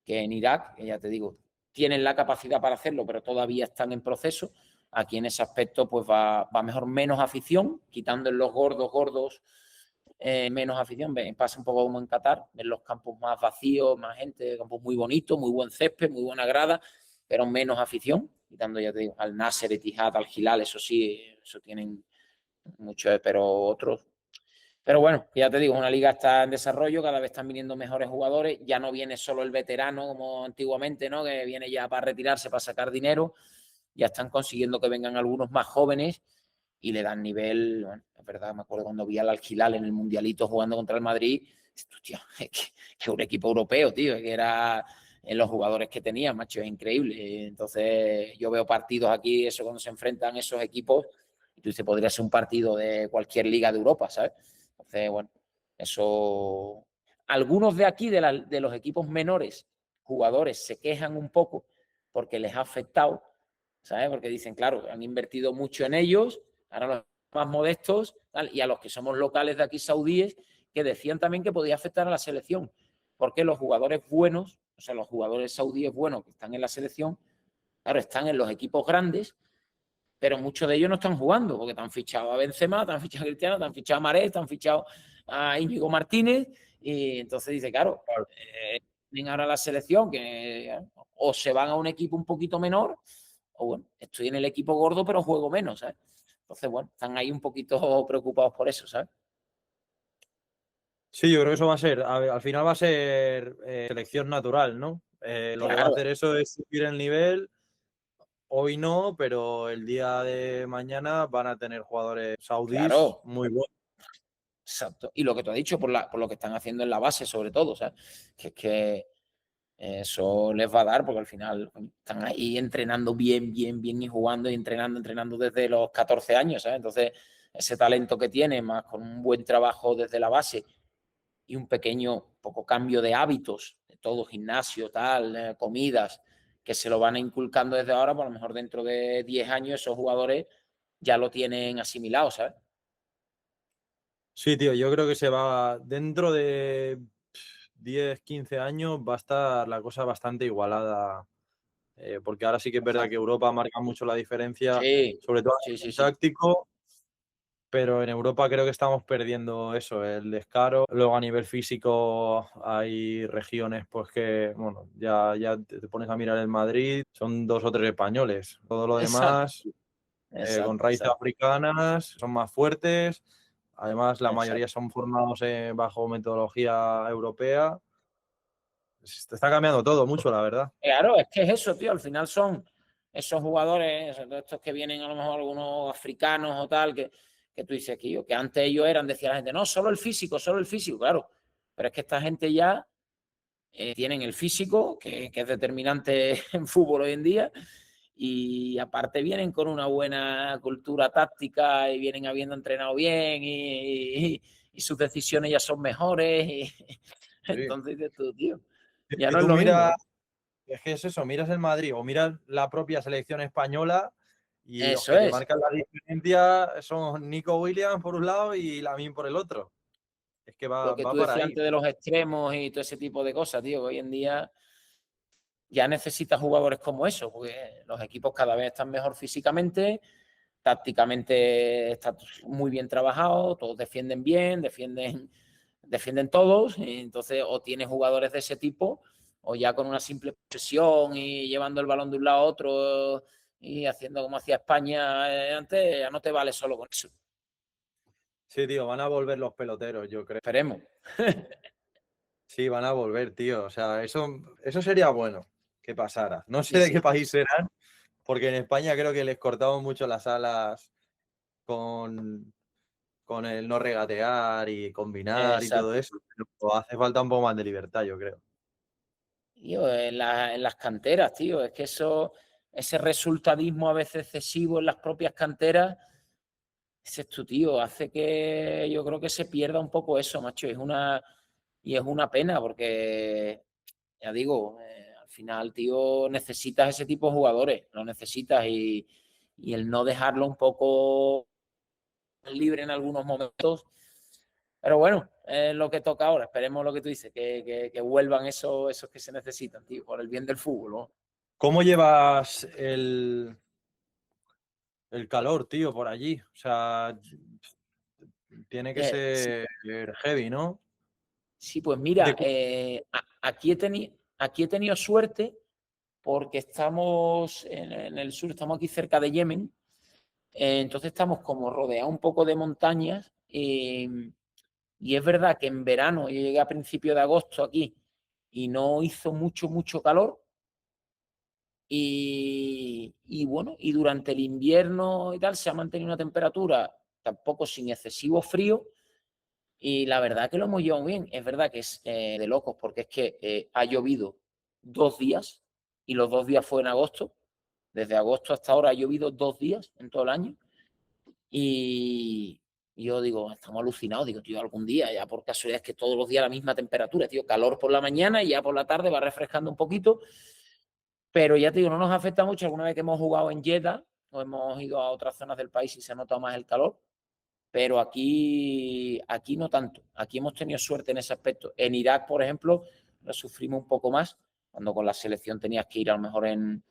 en Irak, que ya te digo, tienen la capacidad para hacerlo, pero todavía están en proceso. Aquí en ese aspecto pues va mejor, menos afición, quitando en los gordos, menos afición. Pasa un poco como en Qatar, en los campos más vacíos, más gente, campos muy bonitos, muy buen césped, muy buena grada, pero menos afición, quitando, ya te digo, al Nasser, Etihad, al Hilal, eso sí, eso tienen mucho, pero otros. Pero bueno, ya te digo, una liga está en desarrollo, cada vez están viniendo mejores jugadores, ya no viene solo el veterano como antiguamente, ¿no? Que viene ya para retirarse, para sacar dinero, ya están consiguiendo que vengan algunos más jóvenes y le dan nivel, bueno, es verdad, me acuerdo cuando vi al Al-Hilal en el Mundialito jugando contra el Madrid, hostia, que un equipo europeo, tío, que era en los jugadores que tenía, macho, es increíble. Entonces yo veo partidos aquí, eso cuando se enfrentan esos equipos, y tú dices, podría ser un partido de cualquier liga de Europa, ¿sabes? Entonces, bueno, eso... Algunos de aquí, de los equipos menores, jugadores, se quejan un poco porque les ha afectado, ¿sabes? Porque dicen, claro, han invertido mucho en ellos, ahora los más modestos, tal, y a los que somos locales de aquí saudíes, que decían también que podía afectar a la selección, porque los jugadores buenos, o sea, los jugadores saudíes buenos que están en la selección, claro, están en los equipos grandes, pero muchos de ellos no están jugando, porque te han fichado a Benzema, te han fichado a Cristiano, te han fichado a Marés, te han fichado a Íñigo Martínez, y entonces dice, claro, vienen ahora a la selección, que o se van a un equipo un poquito menor, o bueno, estoy en el equipo gordo, pero juego menos, ¿sabes? Entonces, bueno, están ahí un poquito preocupados por eso, ¿sabes? Sí, yo creo que eso va a ser, al final va a ser selección natural, ¿no? Lo que va a Claro, hacer eso es subir el nivel. Hoy no, pero el día de mañana van a tener jugadores saudíes claro, muy buenos. exacto. Y lo que tú has dicho, por lo que están haciendo en la base, sobre todo, ¿sabes? Que es que eso les va a dar, porque al final están ahí entrenando bien, bien, bien y jugando y entrenando, entrenando desde los 14 años, ¿sabes? Entonces, ese talento que tiene, más con un buen trabajo desde la base y un pequeño poco cambio de hábitos, de todo, gimnasio, tal, comidas, que se lo van inculcando desde ahora, pues a lo mejor dentro de 10 años esos jugadores ya lo tienen asimilado, ¿sabes? Sí, tío, yo creo que se va, dentro de 10, 15 años va a estar la cosa bastante igualada, porque ahora sí que es verdad que Bastante. Europa marca mucho la diferencia, Sí, sobre todo a sí, sí, nivel sí. táctico, pero en Europa creo que estamos perdiendo eso, el descaro. Luego a nivel físico hay regiones pues que, bueno, ya te pones a mirar el Madrid, son dos o tres españoles. Todo lo Exacto, demás, con exacto, raíces exacto, africanas, son más fuertes. Además, la mayoría exacto. son formados bajo metodología europea. Se está cambiando todo mucho, la verdad. Claro, es que es eso, tío. Al final son esos jugadores, estos que vienen a lo mejor algunos africanos o tal, que tú dices que antes ellos eran, decía la gente, no, solo el físico, claro. Pero es que esta gente ya tienen el físico, que es determinante en fútbol hoy en día, y aparte vienen con una buena cultura táctica y vienen habiendo entrenado bien y sus decisiones ya son mejores. Y, Sí. entonces dices tú, tío, ya Si no es tú lo mismo. miras, es que es eso, miras el Madrid o miras la propia selección española y los Eso que te es. marcan la diferencia son Nico Williams por un lado y Lamine por el otro. Es que Lo va, que va tú para decías ahí. antes de los extremos y todo ese tipo de cosas, tío, hoy en día ya necesitas jugadores como eso, porque los equipos cada vez están mejor físicamente, tácticamente está muy bien trabajado, todos defienden bien, defienden todos, y entonces o tienes jugadores de ese tipo, o ya con una simple posesión y llevando el balón de un lado a otro y haciendo como hacía España antes, ya no te vale solo con eso. Sí, tío, van a volver los peloteros, yo creo. Esperemos. Sí, van a volver, tío. O sea, eso sería bueno que pasara. No sé Sí, de qué sí. país serán, porque en España creo que les cortamos mucho las alas con, con el no regatear y combinar y todo Exacto. eso. Pero hace falta un poco más de libertad, yo creo. Tío, en las canteras, tío, es que ese resultadismo a veces excesivo en las propias canteras, ese es tu tío, hace que yo creo que se pierda un poco eso, macho, y es una pena porque, ya digo, al final, tío, necesitas ese tipo de jugadores, lo necesitas y el no dejarlo un poco libre en algunos momentos. Pero bueno, es lo que toca ahora. Esperemos lo que tú dices, que vuelvan esos que se necesitan, tío, por el bien del fútbol, ¿no? ¿Cómo llevas el calor, tío, por allí? O sea, tiene que Sí, ser heavy, ¿no? sí, pues De mira, cu- aquí he tenido suerte porque estamos en el sur, estamos aquí cerca de Yemen, entonces estamos como rodeados un poco de montañas y es verdad que en verano, yo llegué a principios de agosto aquí y no hizo mucho, mucho calor, y bueno, y durante el invierno y tal se ha mantenido una temperatura tampoco sin excesivo frío y la verdad que lo hemos llevado bien. Es verdad que es de locos porque es que ha llovido 2 días y los 2 días fue en agosto. Desde agosto hasta ahora ha llovido 2 días en todo el año y yo digo, estamos alucinados, digo, tío, algún día, ya por casualidad es que todos los días la misma temperatura, tío, calor por la mañana y ya por la tarde va refrescando un poquito, pero ya te digo, no nos afecta mucho. Alguna vez que hemos jugado en Jeddah o hemos ido a otras zonas del país y se nota más el calor, pero aquí no tanto. Aquí hemos tenido suerte en ese aspecto. En Irak, por ejemplo, lo sufrimos un poco más, cuando con la selección tenías que ir a lo mejor en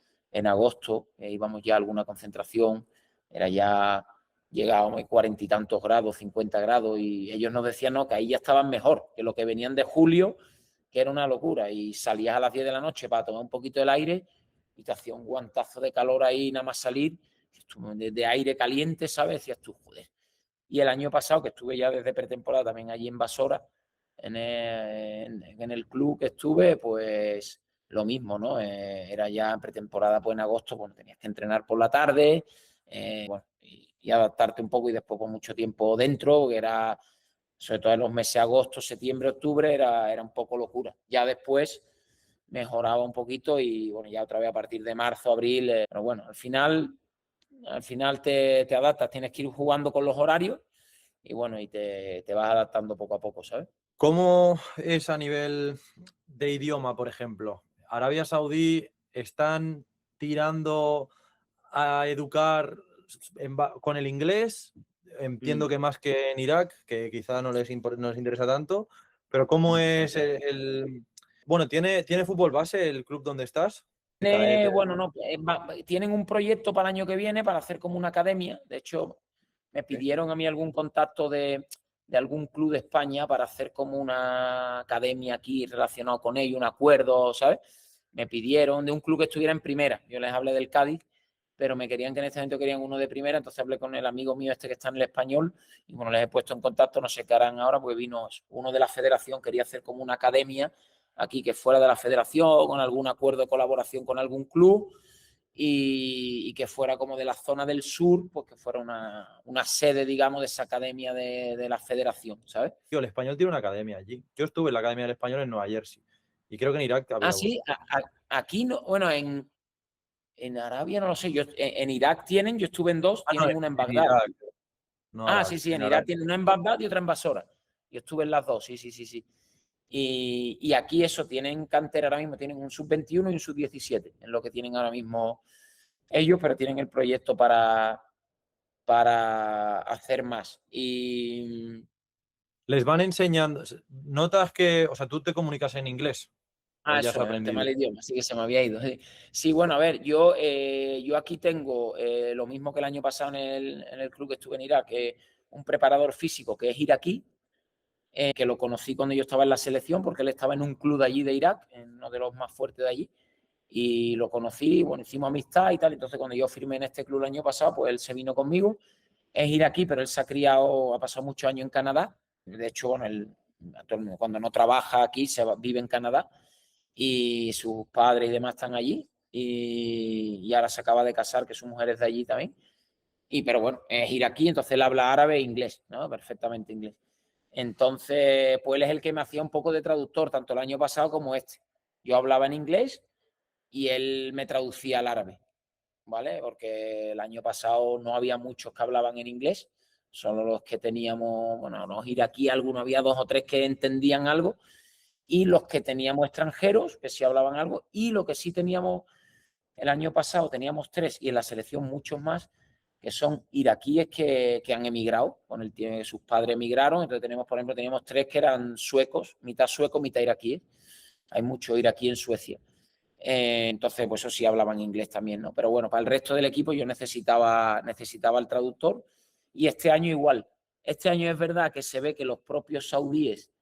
agosto, íbamos ya a alguna concentración, era ya, llegábamos a 40 y tantos grados, 50 grados, y ellos nos decían no, que ahí ya estaban mejor, que lo que venían de julio, que era una locura, y salías a las 10 de la noche para tomar un poquito del aire y te hacía un guantazo de calor ahí nada más salir, de aire caliente, ¿sabes? Decías tú, joder. Y el año pasado, que estuve ya desde pretemporada también allí en Basora, en el club que estuve, pues lo mismo, ¿no? Era ya en pretemporada, pues en agosto, bueno, tenías que entrenar por la tarde, bueno, y adaptarte un poco y después por mucho tiempo dentro, que era, sobre todo en los meses de agosto, septiembre, octubre, era un poco locura. Ya después mejoraba un poquito y bueno, ya otra vez a partir de marzo, abril, pero bueno, al final te adaptas, tienes que ir jugando con los horarios y bueno, y te vas adaptando poco a poco, ¿sabes? ¿Cómo es a nivel de idioma, por ejemplo? Arabia Saudí están tirando a educar con el inglés. Entiendo Mm. que más que en Irak, que quizá no les interesa tanto, pero ¿cómo es Bueno, ¿tiene fútbol base el club donde estás? El cadete. Bueno, no, tienen un proyecto para el año que viene para hacer como una academia. De hecho, me pidieron a mí algún contacto de algún club de España para hacer como una academia aquí relacionado con ello, un acuerdo, ¿sabes? Me pidieron de un club que estuviera en primera. Yo les hablé del Cádiz, pero me querían que en este momento querían uno de primera, entonces hablé con el amigo mío este que está en el Español y bueno, les he puesto en contacto, no sé qué harán ahora, porque vino uno de la federación, quería hacer como una academia aquí que fuera de la federación, con algún acuerdo de colaboración con algún club y que fuera como de la zona del sur, pues que fuera una sede, digamos, de esa academia de la federación, ¿sabes? Tío, el español tiene una academia allí. Yo estuve en la Academia del Español en Nueva Jersey y creo que en Irak Ah, había uno. sí, aquí no, bueno, en Arabia no lo sé, en Irak tienen, yo estuve en dos, Ah, no, tienen una en en Bagdad. Irak, no Ah, Arabia, sí, sí, en en Irak Arabia. tienen una en Bagdad y otra en Basora. Yo estuve en las dos, sí, sí, sí, sí. Y aquí eso, tienen cantera ahora mismo, tienen un sub-21 y un sub-17, en lo que tienen ahora mismo ellos, pero tienen el proyecto para hacer más. Y Les van enseñando. ¿Notas que, o sea, tú te comunicas en inglés o ya has eso, el tema aprendido? del idioma, sí que se me había ido. Sí, bueno, a ver, yo aquí tengo lo mismo que el año pasado en el club que estuve en Irak, que un preparador físico que es iraquí, que lo conocí cuando yo estaba en la selección, porque él estaba en un club de allí de Irak, en uno de los más fuertes de allí, y lo conocí, bueno, hicimos amistad y tal. Entonces, cuando yo firmé en este club el año pasado, pues él se vino conmigo. Es iraquí, pero él se ha criado, ha pasado muchos años en Canadá. De hecho, bueno, él cuando no trabaja aquí, vive en Canadá y sus padres y demás están allí. Y ahora se acaba de casar, que su mujer es de allí también. Pero bueno, es iraquí, entonces él habla árabe e inglés, ¿no? Perfectamente inglés. Entonces, pues él es el que me hacía un poco de traductor, tanto el año pasado como este. Yo hablaba en inglés y él me traducía al árabe, ¿vale? Porque el año pasado no había muchos que hablaban en inglés, solo los que teníamos, bueno, los iraquíes, algunos, había 2 o 3 que entendían algo, y los que teníamos extranjeros, que sí hablaban algo, y lo que sí teníamos el año pasado, teníamos 3, y en la selección muchos más, que son iraquíes que han emigrado, con el tiempo sus padres emigraron. Entonces tenemos, por ejemplo, teníamos 3 que eran suecos, mitad iraquíes. Hay mucho iraquí en Suecia. Entonces, pues eso sí hablaban inglés también, ¿no? Pero bueno, para el resto del equipo yo necesitaba el traductor y este año igual. Este año es verdad que se ve que los propios saudíes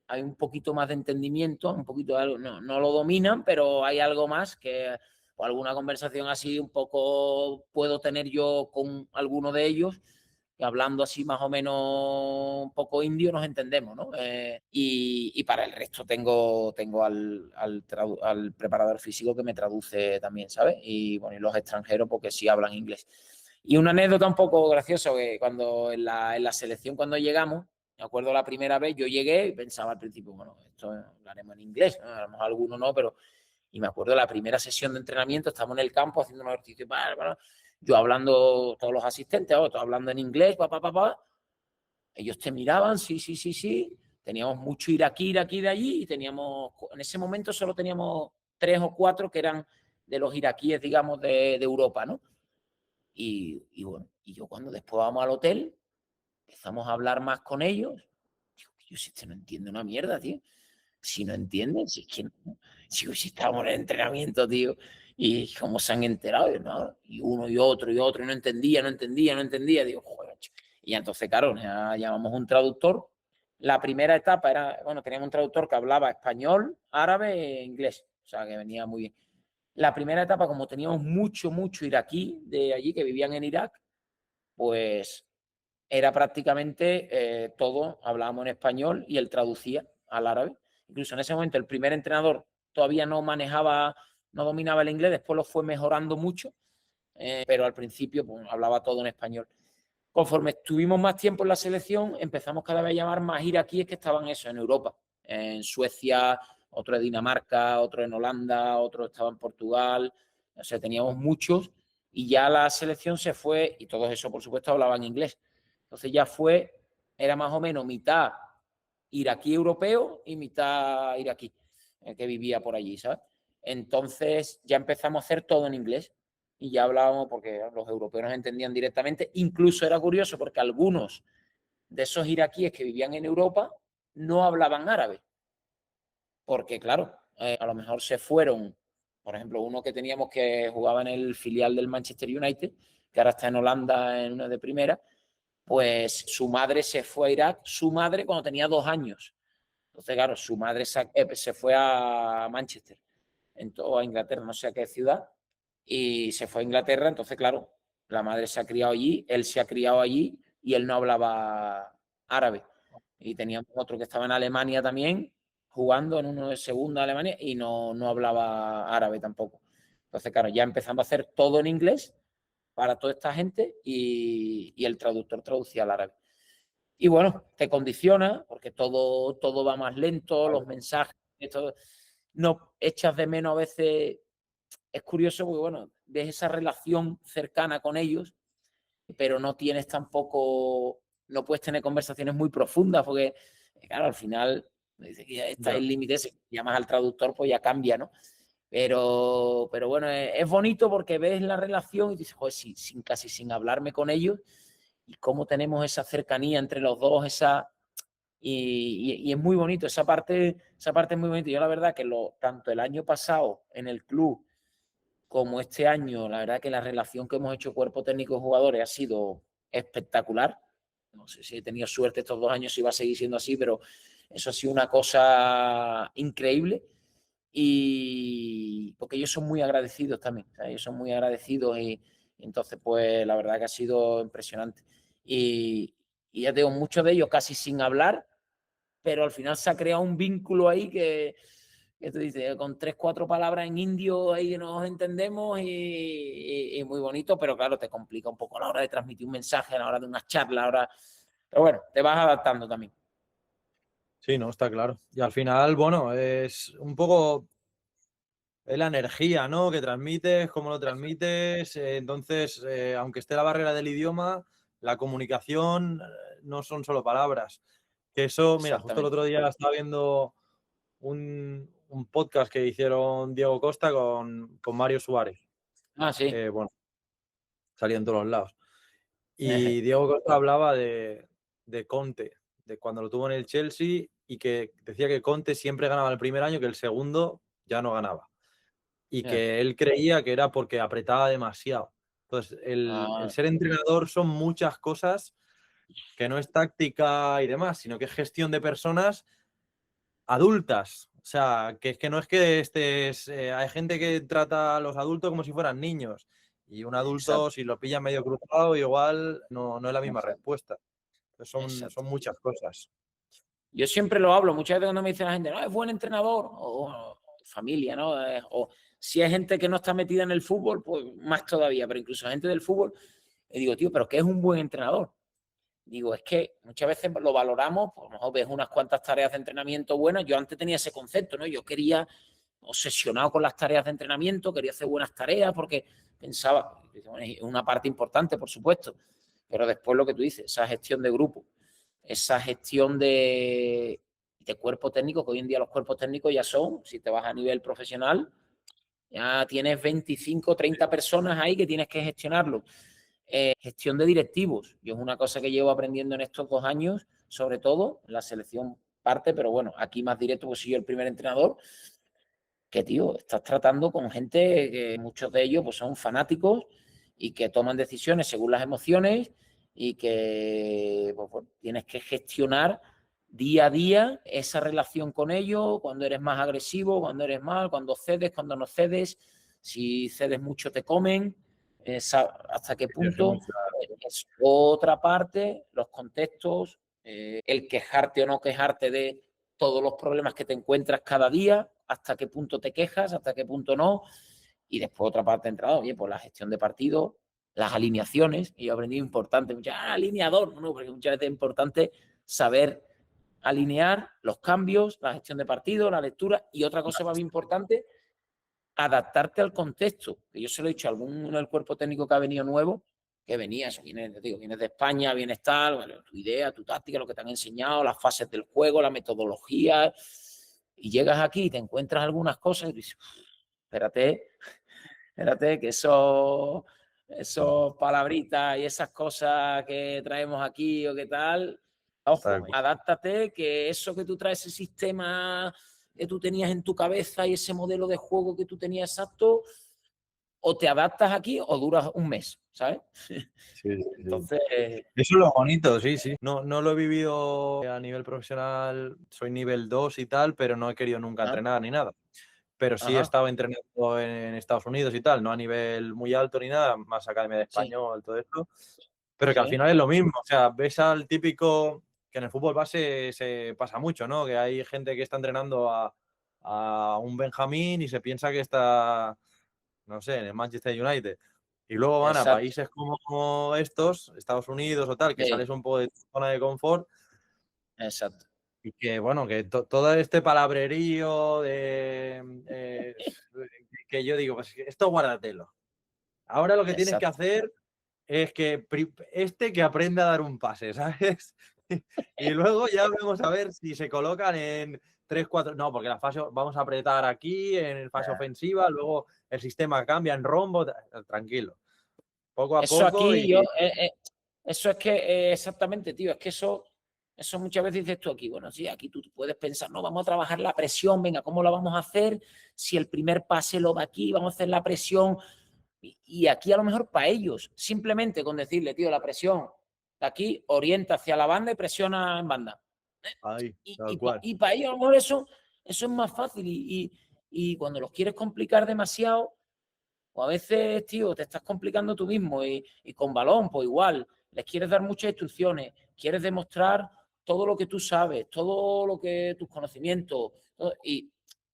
hay un poquito más de entendimiento, un poquito de algo, no lo dominan, pero hay algo más que o alguna conversación así un poco puedo tener yo con alguno de ellos, que hablando así más o menos un poco indio nos entendemos, ¿no? Y para el resto tengo al preparador físico que me traduce también, ¿sabes? Y bueno, y los extranjeros porque sí hablan inglés. Y una anécdota un poco graciosa, que cuando en la selección cuando llegamos, me acuerdo la primera vez, yo llegué y pensaba al principio, bueno, esto lo haremos en inglés, ¿no? A lo mejor alguno no, pero Y me acuerdo la primera sesión de entrenamiento, estamos en el campo haciendo unos ejercicios, yo hablando, todos los asistentes, todos hablando en inglés, ellos te miraban, sí, sí, sí, sí. Teníamos mucho iraquí de allí y teníamos, en ese momento solo teníamos 3 o 4 que eran de los iraquíes, digamos, de Europa, ¿no? Y bueno, y yo cuando después vamos al hotel, empezamos a hablar más con ellos. Digo, yo si no entiendo una mierda, tío. Si no entienden, si es que no, si estamos en el entrenamiento, tío, y cómo se han enterado, ¿no? Y uno y otro, y no entendía, digo, joder, macho. Y entonces, claro, ya llamamos un traductor. La primera etapa era, bueno, teníamos un traductor que hablaba español, árabe e inglés, o sea, que venía muy bien. La primera etapa, como teníamos mucho iraquí de allí, que vivían en Irak, pues era prácticamente todo, hablábamos en español y él traducía al árabe. Incluso en ese momento el primer entrenador todavía no dominaba el inglés, después lo fue mejorando mucho, pero al principio pues, hablaba todo en español. Conforme estuvimos más tiempo en la selección, empezamos cada vez a llamar más iraquíes que estaban eso, en Europa, en Suecia, otro de Dinamarca, otro en Holanda, otro estaba en Portugal, o sea, teníamos muchos y ya la selección se fue y todos eso, por supuesto, hablaban inglés. Entonces ya era más o menos mitad iraquí europeo y mitad iraquí, que vivía por allí, ¿sabes? Entonces ya empezamos a hacer todo en inglés y ya hablábamos porque los europeos nos entendían directamente. Incluso era curioso porque algunos de esos iraquíes que vivían en Europa no hablaban árabe. Porque, claro, a lo mejor se fueron, por ejemplo, uno que teníamos que jugaba en el filial del Manchester United, que ahora está en Holanda en una de primera, pues su madre se fue a Irak, su madre cuando tenía 2 años. Entonces, claro, su madre se fue a Manchester, o a Inglaterra, no sé a qué ciudad, y se fue a Inglaterra. Entonces, claro, la madre se ha criado allí, él se ha criado allí y él no hablaba árabe. Y teníamos otro que estaba en Alemania también, jugando en uno de segunda Alemania y no hablaba árabe tampoco. Entonces, claro, ya empezando a hacer todo en inglés para toda esta gente y el traductor traducía al árabe. Y bueno, te condiciona porque todo va más lento, los mensajes, todo, no echas de menos a veces. Es curioso porque, bueno, ves esa relación cercana con ellos, pero no tienes tampoco, no puedes tener conversaciones muy profundas porque, claro, al final, dice que ya está el límite, si llamas al traductor, pues ya cambia, ¿no? Pero bueno, es bonito porque ves la relación y dices, joder, casi sin hablarme con ellos y cómo tenemos esa cercanía entre los dos, y es muy bonito, esa parte es muy bonita. Yo la verdad que tanto el año pasado en el club como este año, la verdad que la relación que hemos hecho cuerpo técnico y jugadores ha sido espectacular. No sé si he tenido suerte estos 2 años, si va a seguir siendo así, pero eso ha sido una cosa increíble. Y porque ellos son muy agradecidos también, o sea, ellos son muy agradecidos y entonces pues la verdad que ha sido impresionante. Y ya tengo muchos de ellos casi sin hablar, pero al final se ha creado un vínculo ahí que tú dices, con 3, 4 palabras en indio ahí nos entendemos y muy bonito, pero claro, te complica un poco a la hora de transmitir un mensaje, a la hora de una charla, pero bueno, te vas adaptando también. Sí, no, está claro. Y al final, bueno, es un poco es la energía, ¿no? Que transmites, cómo lo transmites. Entonces, aunque esté la barrera del idioma, la comunicación no son solo palabras. Que eso, mira, justo el otro día estaba viendo un podcast que hicieron Diego Costa con Mario Suárez. Ah, sí. Bueno, salía en todos los lados. Y Diego Costa hablaba de Conte, de cuando lo tuvo en el Chelsea y que decía que Conte siempre ganaba el primer año, que el segundo ya no ganaba. Y que él creía que era porque apretaba demasiado. Entonces, el ser entrenador son muchas cosas que no es táctica y demás, sino que es gestión de personas adultas. O sea, que es que no es que estés. Hay gente que trata a los adultos como si fueran niños. Y un adulto, si lo pilla medio cruzado, igual no es la misma respuesta. Entonces son muchas cosas. Yo siempre lo hablo, muchas veces cuando me dice la gente, no, es buen entrenador, o familia, ¿no? O si hay gente que no está metida en el fútbol, pues más todavía, pero incluso gente del fútbol, y digo, tío, ¿pero qué es un buen entrenador? Digo, es que muchas veces lo valoramos, pues a lo mejor ves unas cuantas tareas de entrenamiento buenas. Yo antes tenía ese concepto, ¿no? Yo quería obsesionado con las tareas de entrenamiento, quería hacer buenas tareas porque pensaba, bueno, es una parte importante, por supuesto, pero después lo que tú dices, esa gestión de grupo, esa gestión de cuerpo técnico, que hoy en día los cuerpos técnicos ya son, si te vas a nivel profesional, ya tienes 25, 30 personas ahí que tienes que gestionarlo. Gestión de directivos. Yo es una cosa que llevo aprendiendo en estos 2 años, sobre todo en la selección parte, pero bueno, aquí más directo, pues soy yo el primer entrenador, que tío, estás tratando con gente que muchos de ellos pues son fanáticos y que toman decisiones según las emociones y que pues, tienes que gestionar día a día esa relación con ellos, cuando eres más agresivo, cuando eres mal, cuando cedes, cuando no cedes, si cedes mucho te comen, hasta qué punto. Es otra parte, los contextos, el quejarte o no quejarte de todos los problemas que te encuentras cada día, hasta qué punto te quejas, hasta qué punto no. Y después otra parte de entrada, oye, pues la gestión de partido, las alineaciones, y yo he aprendido importante, alineador, no, porque muchas veces es importante saber alinear los cambios, la gestión de partido, la lectura, y otra cosa más importante, adaptarte al contexto. Que yo se lo he dicho a alguno del cuerpo técnico que ha venido nuevo, que venía, eso viene, te digo, vienes de España, vienes tal, bueno, tu idea, tu táctica, lo que te han enseñado, las fases del juego, la metodología, y llegas aquí y te encuentras algunas cosas y dices, espérate, que esos palabritas y esas cosas que traemos aquí o qué tal, ojo, adáptate, que eso que tú traes, ese sistema que tú tenías en tu cabeza y ese modelo de juego que tú tenías exacto, o te adaptas aquí o duras un mes, ¿sabes? Sí, entonces... Eso es lo bonito, sí, sí. No lo he vivido a nivel profesional, soy nivel 2 y tal, pero no he querido nunca entrenar ni nada. Pero sí he estado entrenando en Estados Unidos y tal, no a nivel muy alto ni nada, más academia de español, todo esto. Pero que al final es lo mismo, o sea, ves al típico, que en el fútbol base se pasa mucho, ¿no? Que hay gente que está entrenando a un Benjamín y se piensa que está, no sé, en el Manchester United. Y luego van a países como estos, Estados Unidos o tal, que sales un poco de tu zona de confort. Exacto. Y que, bueno, que todo este palabrerío que yo digo, pues esto guárdatelo. Ahora lo que tienes que hacer es que que aprenda a dar un pase, ¿sabes? Y luego ya vamos a ver si se colocan en 3, 4... No, porque la fase vamos a apretar aquí, en el fase ofensiva, luego el sistema cambia en rombo, tranquilo. Poco a poco aquí, y... eso es que, exactamente, tío, es que eso muchas veces dices tú aquí, bueno, sí, aquí tú puedes pensar, no, vamos a trabajar la presión, venga, ¿cómo la vamos a hacer? Si el primer pase lo da aquí, vamos a hacer la presión. Y aquí a lo mejor para ellos, simplemente con decirle, tío, la presión de aquí orienta hacia la banda y presiona en banda. Ahí, y para ellos a lo mejor eso es más fácil. Y cuando los quieres complicar demasiado, o a veces, tío, te estás complicando tú mismo y con balón, pues igual, les quieres dar muchas instrucciones, quieres demostrar todo lo que tú sabes, todo lo que tus conocimientos, y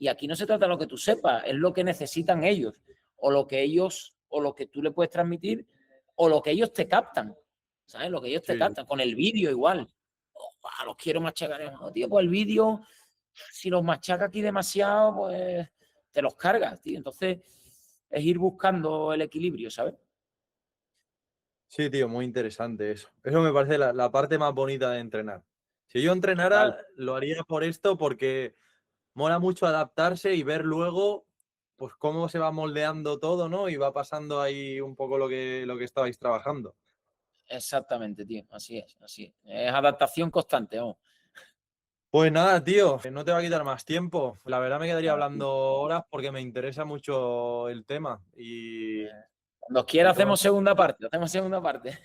aquí no se trata de lo que tú sepas, es lo que necesitan ellos, o lo que tú le puedes transmitir, o lo que ellos te captan, ¿sabes? Lo que ellos te captan, con el vídeo igual. Los quiero machacar, no, tío, pues el vídeo, si los machaca aquí demasiado, pues te los cargas, tío. Entonces es ir buscando el equilibrio, ¿sabes? Sí, tío, muy interesante eso. Eso me parece la parte más bonita de entrenar. Si yo entrenara, lo haría por esto, porque mola mucho adaptarse y ver luego pues cómo se va moldeando todo, ¿no? Y va pasando ahí un poco lo que estabais trabajando. Exactamente, tío. Así es, así es. Es adaptación constante, vamos. Pues nada, tío, no te va a quitar más tiempo. La verdad me quedaría hablando horas porque me interesa mucho el tema. Y Cuando quiera hacemos segunda parte,